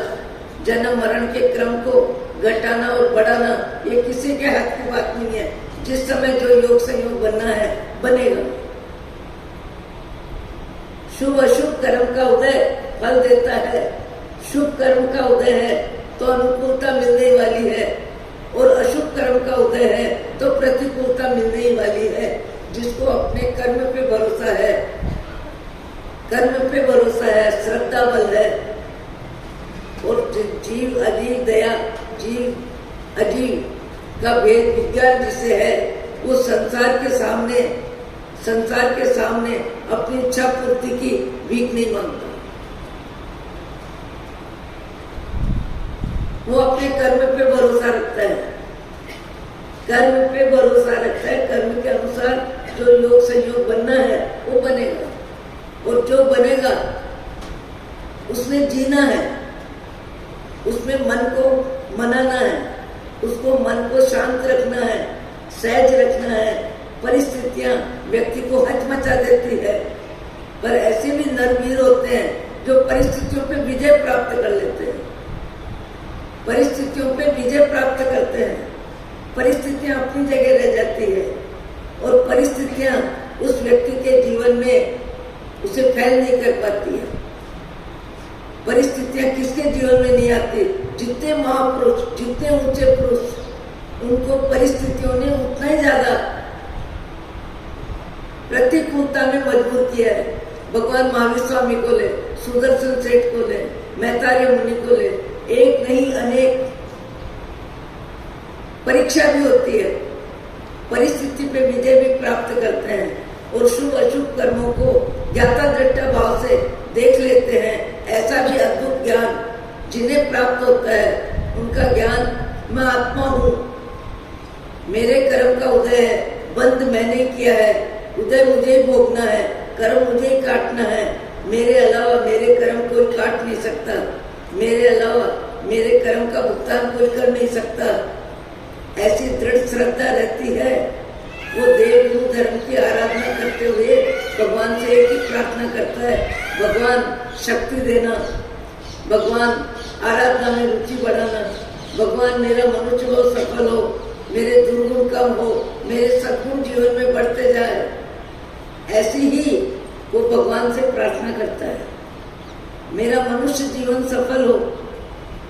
जन्म मरण के क्रम को घटाना और बढ़ाना ये किसी के हाथ की बात नहीं है। जिस समय जो योग संयोग बनना है बनेगा। शुभ अशुभ कर्म का उदय फल देता है। शुभ कर्म का उदय है तो अनुकूलता मिलने ही वाली है, और अशुभ कर्म का उदय है तो प्रतिकूलता मिलने ही वाली है। जिसको अपने कर्म पे भरोसा है, कर्म पे भरोसा है, श्रद्धा बल है, और जीव अजीव दया, जीव अजीव का भेद विज्ञान जिसे है, वो संसार के सामने अपनी इच्छा पूर्ति की भीख नहीं मांगता। वो अपने कर्म पे भरोसा रखता है, कर्म पे भरोसा रखता है। कर्म के अनुसार जो योग संयोग बनना है वो बनेगा, और जो बनेगा उसमें जीना है, उसमें मन को मनाना है, उसको मन को शांत रखना है, सहज रखना है। परिस्थितियां व्यक्ति को हचमचा देती है, पर ऐसे भी नरवीर होते हैं जो परिस्थितियों पे विजय प्राप्त कर लेते हैं, परिस्थितियों पे विजय प्राप्त करते हैं। परिस्थितियां अपनी जगह रह जाती है, और परिस्थितियां उस व्यक्ति के जीवन में उसे फैल नहीं कर पाती है। परिस्थितियां किसके जीवन में नहीं आती? जितने महापुरुष, जितने ऊंचे पुरुष, उनको परिस्थितियों ने उतना ही ज्यादा प्रतिकूलता में मजबूर किया है। भगवान महावीर स्वामी को ले, सुदर्शन सेठ को ले, मैतार्य मुनि को ले, एक नहीं अनेक परीक्षा भी होती है, परिस्थिति पे विजय भी प्राप्त करते हैं, और शुभ अशुभ कर्मों को ज्ञाता दृष्टा भाव से देख लेते हैं। ऐसा भी अद्भुत ज्ञान जिन्हें प्राप्त होता है, उनका ज्ञान मैं आत्मा हूँ, मेरे कर्म का उदय है, बंद मैंने किया है, उदय मुझे ही भोगना है, कर्म मुझे ही काटना है, मेरे अलावा मेरे कर्म कोई काट नहीं सकता, मेरे अलावा मेरे कर्म का भुगतान कोई कर नहीं सकता। ऐसी दृढ़ श्रद्धा रहती है। वो देव गुरु धर्म की आराधना करते हुए भगवान से एक ही प्रार्थना करता है, भगवान शक्ति देना, भगवान आराधना में रुचि बढ़ाना, भगवान मेरा मनुष्य हो सफल हो, मेरे दुर्गुण कम हो, मेरे सद्गुण जीवन में बढ़ते जाए। ऐसी ही वो भगवान से प्रार्थना करता है, मेरा मनुष्य जीवन सफल हो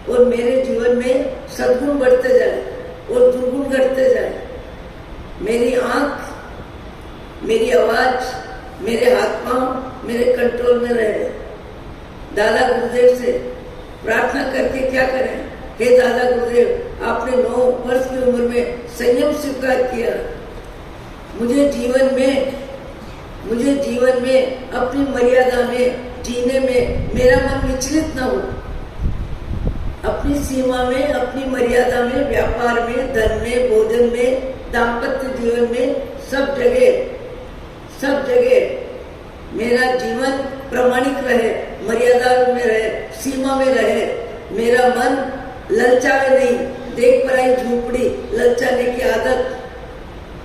और मेरे जीवन में सद्गुण बढ़ते जाए और दुर्गुण घटते जाए। मेरी आंख, मेरी आवाज, मेरे हाथ पांव मेरे कंट्रोल में रहे। दादा गुरुदेव से प्रार्थना करके क्या करें? हे दादा गुरुदेव, आपने 9 वर्ष की उम्र में संयम स्वीकार किया, मुझे जीवन में अपनी मर्यादा में जीने में मेरा मन विचलित न हो, अपनी सीमा में, अपनी मर्यादा में, व्यापार में, धन में, भोजन में, दाम्पत्य जीवन में, सब जगह मेरा जीवन प्रामाणिक रहे, मर्यादा में रहे, सीमा में रहे। मेरा मन ललचावे नहीं, देख पर आई झूपड़ी, ललचाने की आदत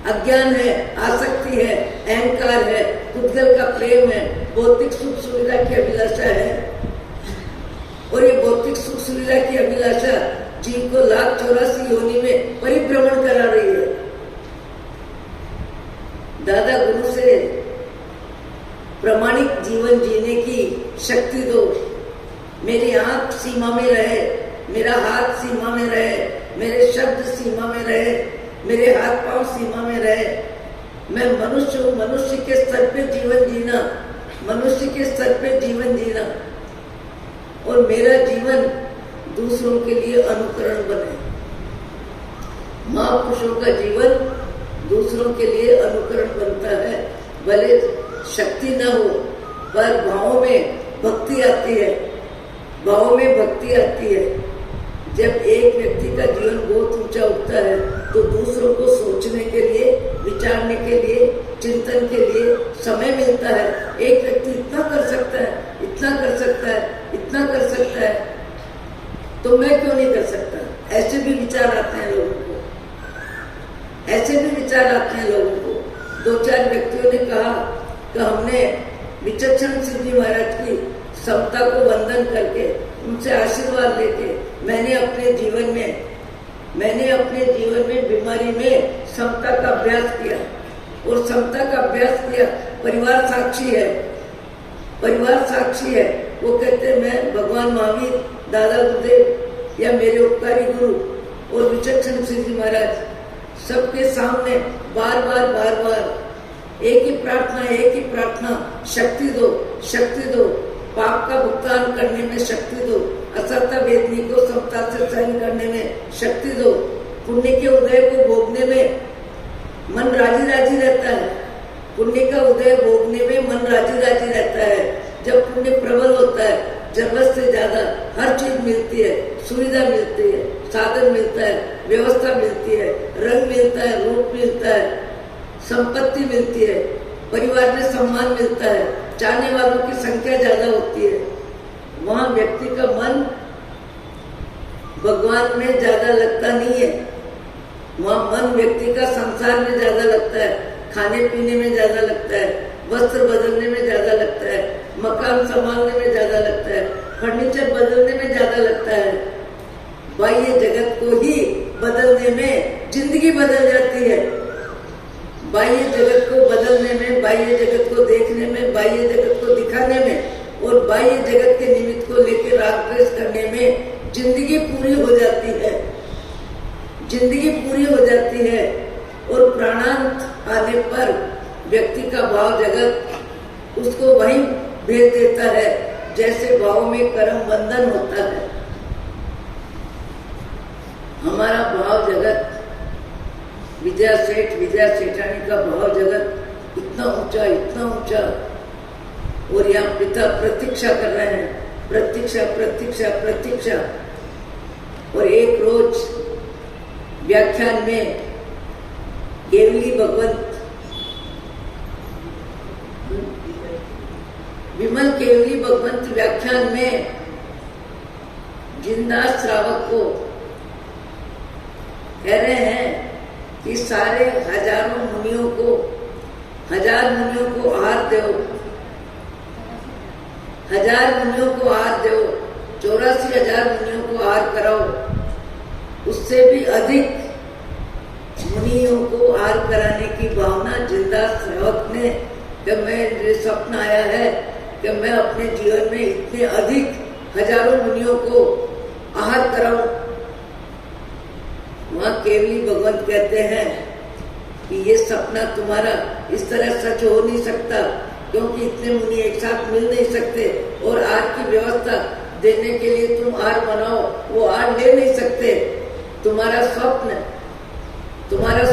अज्ञान है, आसक्ति है, अहंकार है, खुदगल का प्रेम है, भौतिक सुख सुविधा की अभिलाषा है। और ये भौतिक सुख सुविधा की अभिलाषा जीव को 1,84 योनि में परिभ्रमण करा रही है। दादा गुरु से प्रामाणिक जीवन जीने की शक्ति दो। मेरी आंख सीमा में रहे, मेरा हाथ सीमा में रहे, मेरे शब्द सीमा में रहे, मेरे हाथ पांव सीमा में रहे। मैं मनुष्य हूँ, मनुष्य के स्तर पे जीवन जीना, मनुष्य के स्तर पे जीवन जीना, और मेरा जीवन दूसरों के लिए अनुकरण बने। महापुरुषों का जीवन दूसरों के लिए अनुकरण बनता है। भले शक्ति न हो, पर भावों में भक्ति आती है, भावों में भक्ति आती है। जब एक व्यक्ति का जीवन बहुत ऊंचा उठता है तो दूसरों को सोचने के लिए, विचारने के लिए, चिंतन के लिए समय मिलता है। एक व्यक्ति इतना कर सकता है, इतना कर सकता है, इतना कर सकता है, तो मैं क्यों नहीं कर सकता? ऐसे भी विचार आते हैं लोगों को, ऐसे भी विचार आते हैं लोगों को। 2-4 व्यक्तियों ने कहा कि हमने विचक्षण सिद्धि महाराज की समता को वंदन करके, उनसे आशीर्वाद लेके मैंने अपने जीवन में बीमारी में समता का अभ्यास किया, और समता का अभ्यास किया। परिवार साक्षी है, परिवार साक्षी है। वो कहते मैं भगवान महावीर, दादा गुरुदेव या मेरे उपकारी गुरु और विचक्षण श्री जी महाराज सबके सामने बार बार एक ही प्रार्थना, शक्ति दो, पाप का भुगतान करने में शक्ति दो, असत्य वेदनी को समता से सहन करने में शक्ति दो, पुण्य के उदय को भोगने में मन राजी रहता है, पुण्य का उदय भोगने में मन राजी रहता है। जब पुण्य प्रबल होता है, जरूरत से ज्यादा हर चीज मिलती है, सुविधा मिलती है, साधन मिलता है, व्यवस्था मिलती है, रंग मिलता है, रूप मिलता है, संपत्ति मिलती है, परिवार में सम्मान मिलता है, चाहने वालों की संख्या ज्यादा होती है। वहां व्यक्ति का मन भगवान में ज्यादा लगता नहीं है, वहां मन व्यक्ति का संसार में ज्यादा लगता है, खाने पीने में ज्यादा लगता है, वस्त्र बदलने में ज्यादा लगता है, मकान संभालने में ज्यादा लगता है, फर्नीचर बदलने में ज्यादा लगता है। बाह्य जगत को ही बदलने में जिंदगी बदल जाती है। बाह्य जगत को बदलने में, बाह्य जगत को देखने में, बाह्य जगत को दिखाने में और बाह्य जगत के निमित्त को लेकर राग द्वेष करने में जिंदगी पूरी हो जाती है, जिंदगी पूरी हो जाती है। और प्राणांत आने पर व्यक्ति का भाव जगत उसको वहीं भेज देता है जैसे भाव में कर्म बंधन होता है। हमारा भाव जगत, विजया सेठानी का भाव जगत इतना ऊंचा और यहाँ पिता प्रतीक्षा कर रहे हैं, प्रतीक्षा। और एक रोज व्याख्यान में केवली भगवंत, विमल केवली भगवंत व्याख्यान में जिनदास श्रावक को कह रहे हैं कि सारे हजार मुनियों को आहार दो, 84,000 मुनियों को आहार कराओ। उससे भी अधिक मुनियों को आहार कराने की भावना जिनदास श्रावक ने, कि मैं स्वप्न आया है कि मैं अपने जीवन में इतने अधिक हजारों मुनियों को आहार कराऊं। वहां केवली भगवंत कहते हैं कि ये सपना तुम्हारा इस तरह सच हो नहीं सकता, क्योंकि इतने मुनि एक साथ मिल नहीं सकते और आहार की व्यवस्था देने के लिए तुम आहार बनाओ, वो आहार ले नहीं सकते। तुम्हारा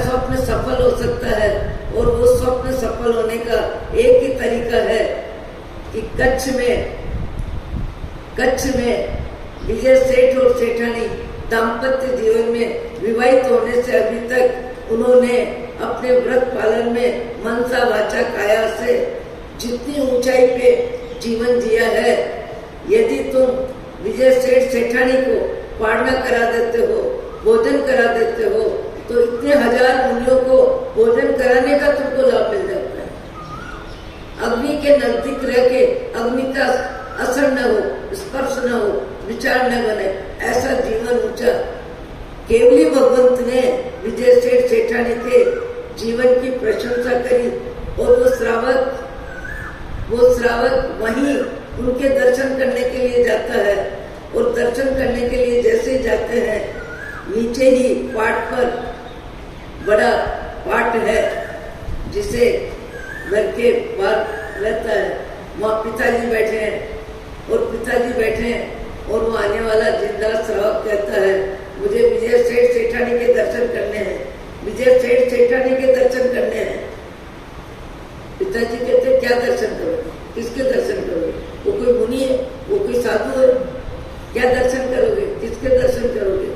स्वप्न सफल हो सकता है और वो स्वप्न सफल होने का एक ही तरीका है कि कच्छ में विजय सेठ और सेठानी दाम्पत्य जीवन में विवाहित होने से अभी तक उन्होंने अपने व्रत पालन में मनसा वाचा काया से जितनी ऊंचाई पे जीवन जिया है, यदि तुम विजय सेठ सेठानी को पाड़ना करा देते हो, भोजन करा देते हो, तो इतने हजार मुनियों को भोजन कराने का तुमको लाभ मिल जाता है। अग्नि के नजदीक रह के अग्नि का असर न हो, स्पर्श न हो, विचार न बने, ऐसा जीवन ऊंचा। केवली भगवंत ने विजय सेठ सेठानी के जीवन की प्रशंसा करी और वो श्रावक वहीं उनके दर्शन करने के लिए जाता है। और दर्शन करने के लिए जैसे जाते हैं, नीचे ही पाट पर बड़ा पाट है जिसे घर के बाहर रहता है, वहाँ पिताजी बैठे हैं और वो आने वाला जिनदास श्रावक कहता है मुझे विजय सेठ सेठानी के दर्शन करने हैं, विजय सेठ सेठानी के दर्शन करने हैं। पिताजी कहते क्या दर्शन करोगे, किसके दर्शन करोगे? वो कोई मुनि है, वो कोई साधु है, क्या दर्शन करोगे, किसके दर्शन करोगे?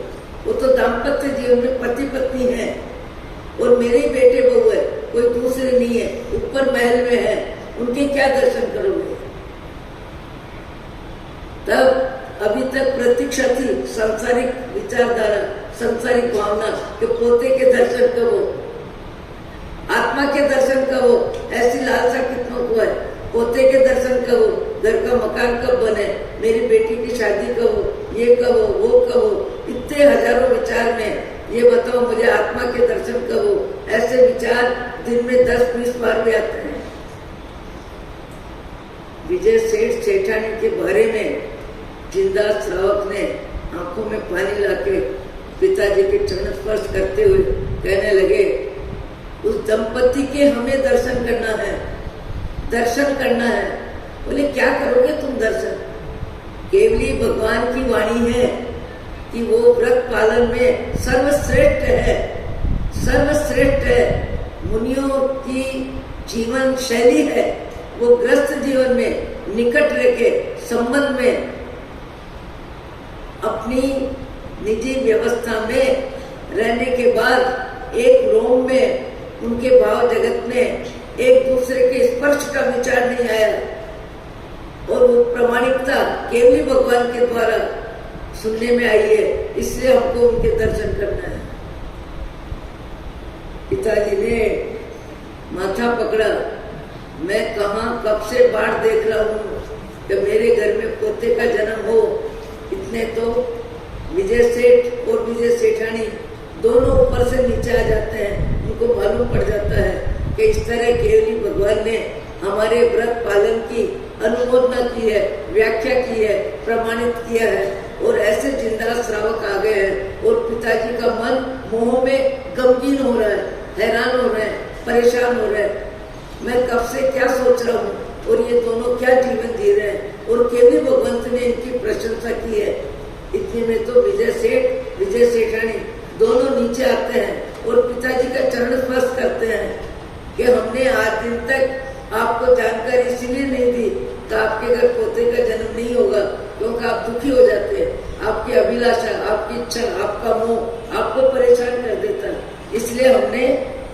वो तो दाम्पत्य जीवन में पति पत्नी है और मेरे ही बेटे बहू है, कोई दूसरे नहीं है, ऊपर महल में है, उनके क्या दर्शन करोगे? तब अभी तक प्रतीक्षा थी सांसारिक विचारधारा, सांसारिक भावना कि पोते के दर्शन करो, आत्मा के दर्शन करो। ऐसी लालसा कितनों को है, पोते के दर्शन करो, घर का मकान कब बने, मेरी बेटी की शादी कब हो, ये कब हो, वो कब हो, इतने हजारों विचार में ये बताओ मुझे आत्मा के दर्शन कब हो। ऐसे विचार दिन में 10-20 बार भी आते हैं। विजय सेठ सेठानी के बारे में जिनदास श्रावक ने आंखों में पानी लाके पिताजी के चरण स्पर्श करते हुए कहने लगे, उस दंपति के हमें दर्शन करना है, दर्शन करना है। बोले क्या करोगे तुम दर्शन? केवली भगवान की वाणी है कि वो व्रत पालन में सर्वश्रेष्ठ है, सर्वश्रेष्ठ है। मुनियों की जीवन शैली है, वो ग्रस्त जीवन में निकट रह के संबंध में अपनी निजी व्यवस्था में रहने के बाद एक रोम में उनके भाव जगत में एक दूसरे के स्पर्श का विचार नहीं आया और वो प्रामाणिकता केवली भगवान के द्वारा सुनने में आई है, इसलिए हमको उनके दर्शन करना है। पिताजी ने माथा पकड़ा, मैं कहाँ कब से बाट देख रहा हूँ कि मेरे घर में पोते का जन्म हो। इतने तो विजय सेठ और विजय सेठानी दोनों ऊपर से नीचे आ जाते हैं। उनको मालूम पड़ जाता है कि इस तरह केवली भगवान ने हमारे व्रत पालन की अनुमोदना की है, व्याख्या की है, प्रमाणित किया है और ऐसे जिंदा श्रावक आ गए हैं। और पिताजी का मन मोह में गमगीन हो रहा है, हैरान हो रहे हैं, परेशान हो रहे हैं। मैं कब से क्या सोच रहा हूँ और ये दोनों क्या जीवन जी रहे हैं और केवली भगवंत ने इनकी प्रशंसा की है। इतने में तो विजय सेठ, विजय सेठानी दोनों नीचे आते हैं और पिताजी का चरण स्पर्श करते हैं कि हमने आज दिन तक आपको जानकारी इसीलिए नहीं दी कि आपके घर पोते का जन्म नहीं होगा, क्योंकि आप दुखी हो जाते हैं। आपकी अभिलाषा, आपकी इच्छा, आपका मोह आपको परेशान कर देता। इसलिए हमने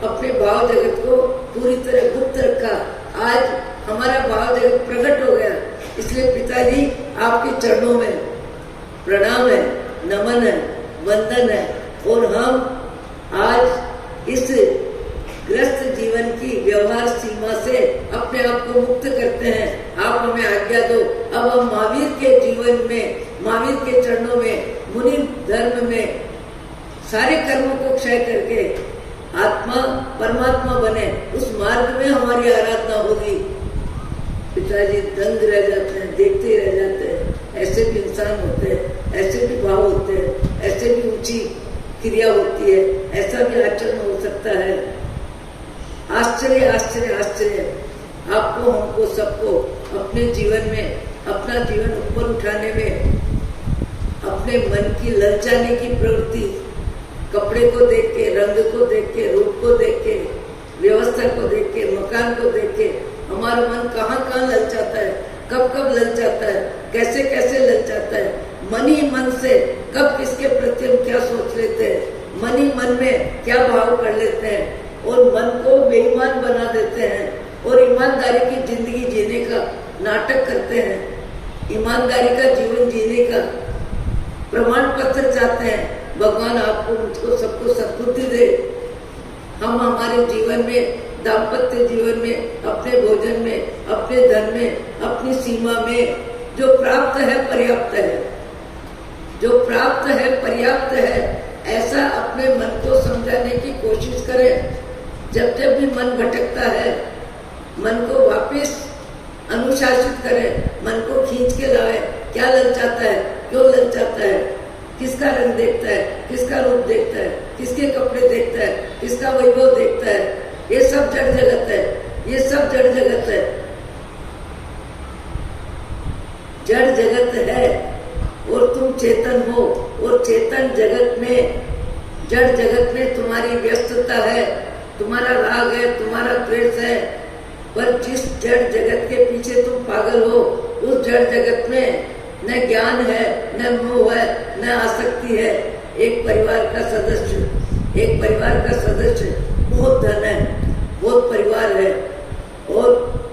अपने भाव जगत को पूरी तरह गुप्त रखा। आज हमारा भाव जगत प्रकट हो गया, इसलिए पिताजी आपके चरणों में प्रणाम है, नमन है, वंदन है। और हम आज इस ग्रस्त जीवन की व्यवहार सीमा से अपने आप को मुक्त करते हैं। आप हमें आज्ञा दो, अब हम महावीर के जीवन में, महावीर के चरणों में, मुनि धर्म में सारे कर्मों को क्षय करके आत्मा परमात्मा बने, उस मार्ग में हमारी आराधना होगी। पिताजी दंग रह जाते हैं, देखते ही रह जाते हैं। ऐसे भी इंसान होते हैं, ऐसे भी भाव होते हैं, ऐसे भी ऊंची क्रिया होती है, ऐसा भी आचरण हो सकता है। आश्चर्य आश्चर्य आश्चर्य। आपको, हमको, सबको अपने जीवन में अपना जीवन ऊपर उठाने में अपने मन की ललचाने की प्रवृत्ति, कपड़े को देख के, रंग को देख के, रूप को देख के, व्यवस्था को देख के, मकान को देख के हमारा मन कहाँ कहाँ ललचाता है, कब कब ललचाता है, कैसे कैसे ललचाता है। मन ही मन से कब किसके प्रति हम क्या सोच लेते हैं, मन ही मन में क्या भाव कर लेते हैं और मन को बेईमान बना देते हैं और ईमानदारी की जिंदगी जीने का नाटक करते हैं। ईमानदारी का जीवन जीने का प्रमाण पत्र चाहते हैं। भगवान आपको, मुझको, सबको सद्बुद्धि दे। हम हमारे जीवन में, दाम्पत्य जीवन में, अपने भोजन में, अपने धन में, अपनी सीमा में जो प्राप्त है पर्याप्त है, जो प्राप्त है पर्याप्त है, ऐसा अपने मन को समझाने की कोशिश करें। जब जब भी मन भटकता है, मन को वापस अनुशासित करें, मन को खींच के लाए। क्या ललचाता है, क्यों ललचाता है, किसका रंग देखता है, किसका रूप देखता है, किसके कपड़े देखता है, किसका वैभव देखता है। ये सब जड़ जगत है, ये सब जड़ जगत है, जड़ जगत है और तुम चेतन हो। और चेतन जगत में, जड़ जगत में तुम्हारी व्यस्तता है, तुम्हारा राग है, तुम्हारा द्वेष है। पर जिस जड़ जगत के पीछे तुम पागल हो, उस जड़ जगत में न ज्ञान है, न मोह है, न आसक्ति है। एक परिवार का सदस्य बहुत धन है, बहुत परिवार है और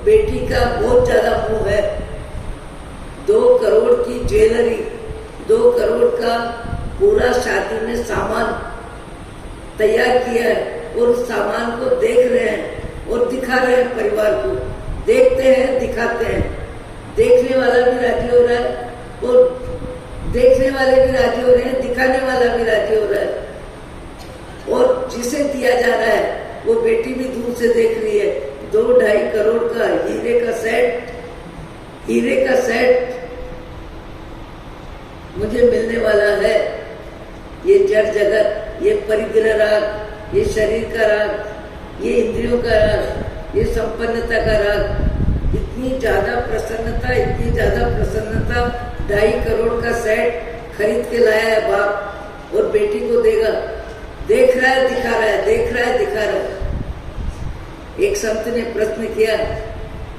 बेटी का बहुत ज्यादा मोह है। 2 करोड़ की ज्वेलरी, 2 करोड़ का पूरा शादी में सामान तैयार किया है और उस सामान को देख रहे हैं और दिखा रहे हैं। परिवार को देखते हैं, दिखाते हैं। देखने वाला भी राजी हो रहा है और देखने वाले भी राजी हो रहे हैं, दिखाने वाला भी राजी हो रहा है। और जिसे दिया जा रहा है वो बेटी भी दूर से देख रही है। 2-2.5 करोड़ का हीरे का सेट मुझे मिलने वाला है। ये जड़ जगत, ये परिग्रह राग, ये शरीर का राग, ये इंद्रियों का राग, ये संपन्नता का राग, इतनी ज्यादा प्रसन्नता, इतनी ज्यादा प्रसन्नता। 2.5 करोड़ का सेट खरीद के लाया है बाप और बेटी को देगा। देख रहा है, दिखा रहा है, देख रहा है, दिखा रहा है। एक संत ने प्रश्न किया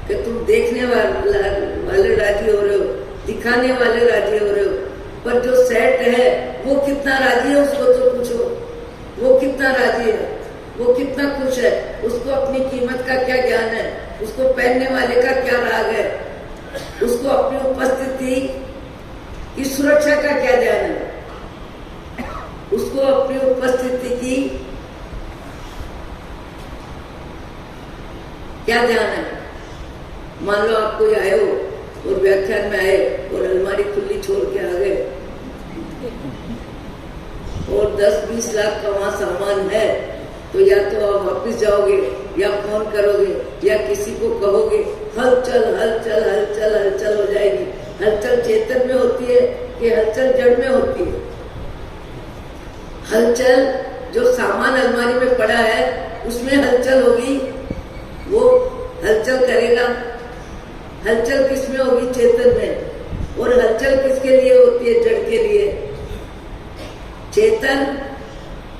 कि तुम देखने वाले राजी हो रहे हो, दिखाने वाले राजी हो रहे हो, पर जो सेट है वो कितना राजी है उसको तो पूछो। वो कितना राजी है, वो कितना खुश है, उसको अपनी कीमत का क्या ज्ञान है, उसको पहनने वाले का क्या राग है, उसको अपनी उपस्थिति की सुरक्षा का क्या ध्यान है, उसको अपनी उपस्थिति की क्या ध्यान है। मान लो आप कोई आए हो और व्याख्यान में आए और अलमारी खुली छोड़ के आ गए और 10-20 लाख का वहां सामान है, तो या तो आप वापिस जाओगे या फोन करोगे या किसी को कहोगे। हलचल हलचल हलचल हलचल हो जाएगी। हलचल चेतन में होती है कि हलचल जड़ में होती है। हलचल जो सामान अलमारी में पड़ा है उसमें हलचल होगी, वो हलचल करेगा। हलचल किसमें होगी? चेतन में। और हलचल किसके लिए होती है? जड़ के लिए। चेतन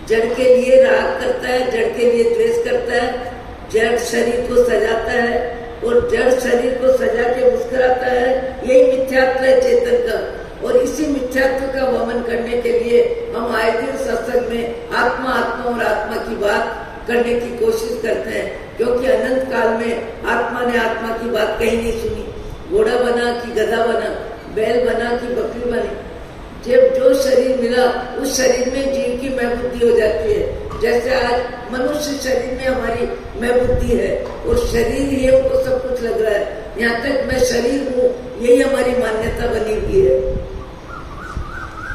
जड़ के लिए राग करता है, जड़ के लिए द्वेष करता है, जड़ शरीर को सजाता है और जड़ शरीर को सजा के मुस्कुराता है। यही मिथ्यात्व है चेतन का। और इसी मिथ्यात्व का वमन करने के लिए हम आए दिन सत्संग में आत्मा आत्मा और आत्मा की बात करने की कोशिश करते हैं, क्योंकि अनंत काल में आत्मा ने आत्मा की बात कहीं नहीं सुनी। घोड़ा बना कि गधा बना, बैल बना कि बकरी बनी, जब जो शरीर मिला उस शरीर में जीव की मैं बुद्धि हो जाती है। जैसे आज मनुष्य शरीर में हमारी मैं बुद्धि है और शरीर ही हमको सब कुछ लग रहा है, यहाँ तक मैं शरीर हूँ, यही हमारी मान्यता बनी हुई है।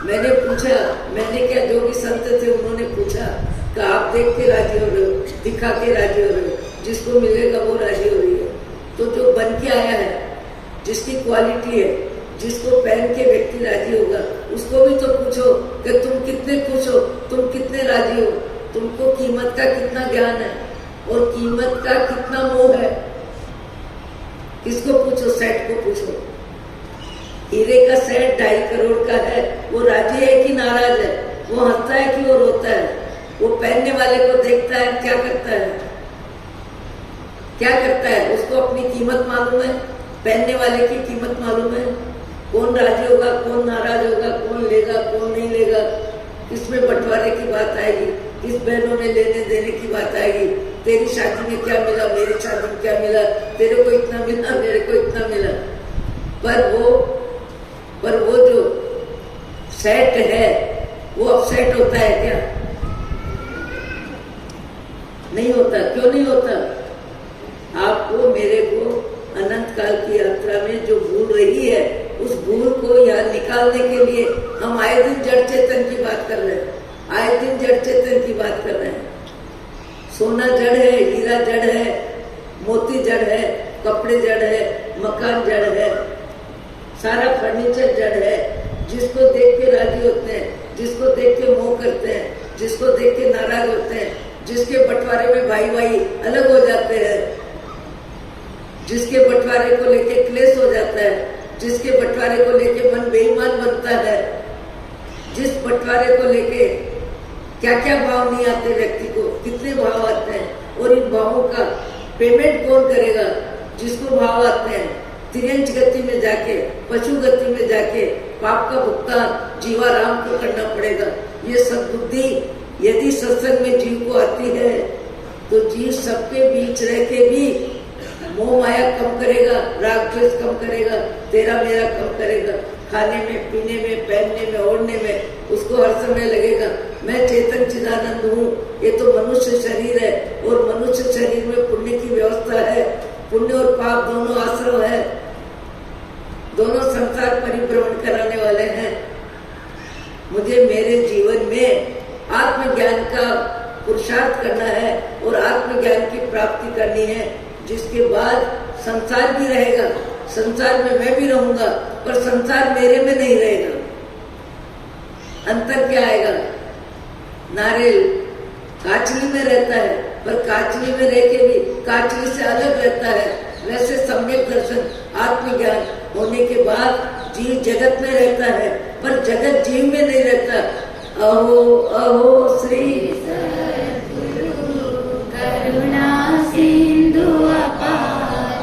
मैंने पूछा, मैंने क्या, जो भी संत थे उन्होंने पूछा कि आप देख के राजी हो रहे हो, दिखा के राजी हो रहे हो, जिसको मिलेगा वो राजी हो रही है। तो जो बन के आया है, जिसकी क्वालिटी है, जिसको पहन के व्यक्ति राजी होगा, उसको भी तो पूछो कि तुम कितने खुश हो, तुम कितने राजी हो, तुमको कीमत का कितना ज्ञान है और कीमत का कितना मोह है। किसको पूछो? सेठ को पूछो। हीरे का सेट 2.5 करोड़ का है, वो राजी है कि नाराज है? वो हंसता है कि वो रोता है? वो पहनने वाले को देखता है, क्या करता है? क्या करता है? उसको अपनी कीमत मालूम है, पहनने वाले की कीमत मालूम है। कौन राजी होगा, कौन नाराज होगा, कौन लेगा, कौन नहीं लेगा, किसमें बंटवारे की बात आएगी, किस बहनों में लेने देने की बात आएगी। तेरी शादी में क्या मिला, मेरी शादी में क्या मिला, तेरे को इतना मिला, मेरे को इतना मिला। पर वो जो सेट है वो अपसेट होता है क्या? नहीं होता। क्यों नहीं होता? आपको मेरे को अनंत काल की यात्रा में जो भूल रही है, उस भूल को यहाँ निकालने के लिए हम आए दिन जड़ चेतन की बात कर रहे हैं, आए दिन जड़ चेतन की बात कर रहे हैं। सोना जड़ है, हीरा जड़ है, मोती जड़ है, कपड़े जड़ है, मकान जड़ है, सारा फर्नीचर जड़ है। जिसको देख के राजी होते हैं, जिसको देख के मोह करते हैं, जिसको देख के नाराज होते हैं, जिसके बंटवारे में भाई भाई अलग हो जाते हैं, जिसके बंटवारे को लेके क्लेश हो जाता है, जिसके बंटवारे को लेके मन बेईमान बनता है, जिस बंटवारे को लेके क्या क्या भाव नहीं आते व्यक्ति को, कितने भाव आते हैं और इन भावों का पेमेंट कौन करेगा? जिसको भाव आते हैं तिरंज गति में जाके, पशु गति में जाके पाप का भुगतान जीवाराम को करना पड़ेगा। ये सद्बुद्धि यदि सत्संग में जीव को आती है तो जीव सबके बीच रह के भी मोह माया कम करेगा, राग द्वेष कम करेगा, तेरा मेरा कम करेगा। खाने में, पीने में, पहनने में, ओढ़ने में उसको हर समय लगेगा मैं चेतन चिदानंद हूँ। ये तो मनुष्य शरीर है और मनुष्य शरीर में पुण्य की व्यवस्था है। पुण्य और पाप दोनों आश्रम है, दोनों संसार परिभ्रमण कराने वाले हैं। मुझे मेरे जीवन में आत्मज्ञान का पुरुषार्थ करना है और आत्मज्ञान की प्राप्ति करनी है, जिसके बाद संसार भी रहेगा, संसार में मैं भी रहूंगा, पर संसार मेरे में नहीं रहेगा। अंतर क्या आएगा? नारियल काचली में रहता है, पर काचली में रह के भी काचली से अलग रहता है। वैसे सम्यक दर्शन आत्मज्ञान होने के बाद जीव जगत में रहता है, पर जगत जीव में नहीं रहता। अहो अहो श्री करुणा सिंधु अपार,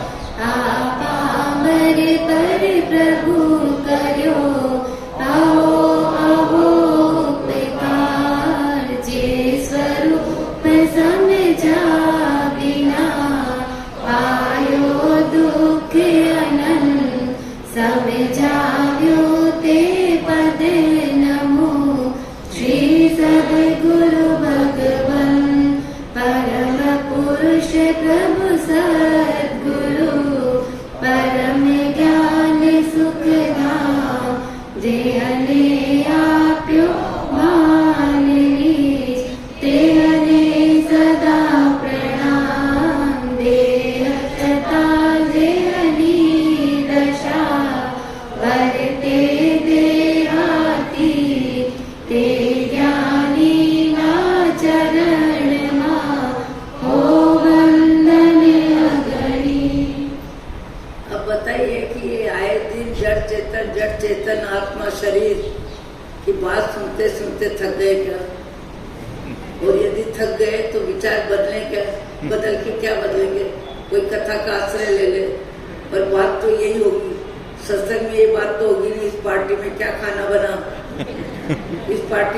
आपामर पर प्रभु करो अहो अहो उपकार। जे स्वरूप समझा बिना पायो दुख अनंत, समझाव्यो ते पद नमो। श्री सद्गुरु भगवन परम पुरुष प्रभु सद्गुरु, परम ज्ञान सुखधाम। जेहने आप्यो मान नीच, तेहने सदा प्रणाम। देह तथा जेहनी दशा, वरते देहाती। ते ज्ञानी ना चरण मां, हो वंदन अगणी। अब बताइए कि ये आए दिन जड़ चेतन आत्मा शरीर की बात सुनते सुनते थक गए क्या? और यदि थक गए तो विचार बदले क्या? बदल के क्या बदलेंगे? कोई कथा का आश्रय ले ले। पर बात तो यही होगी, सत्संग में ये बात तो होगी नहीं, इस पार्टी में क्या खाना बना, इस पार्टी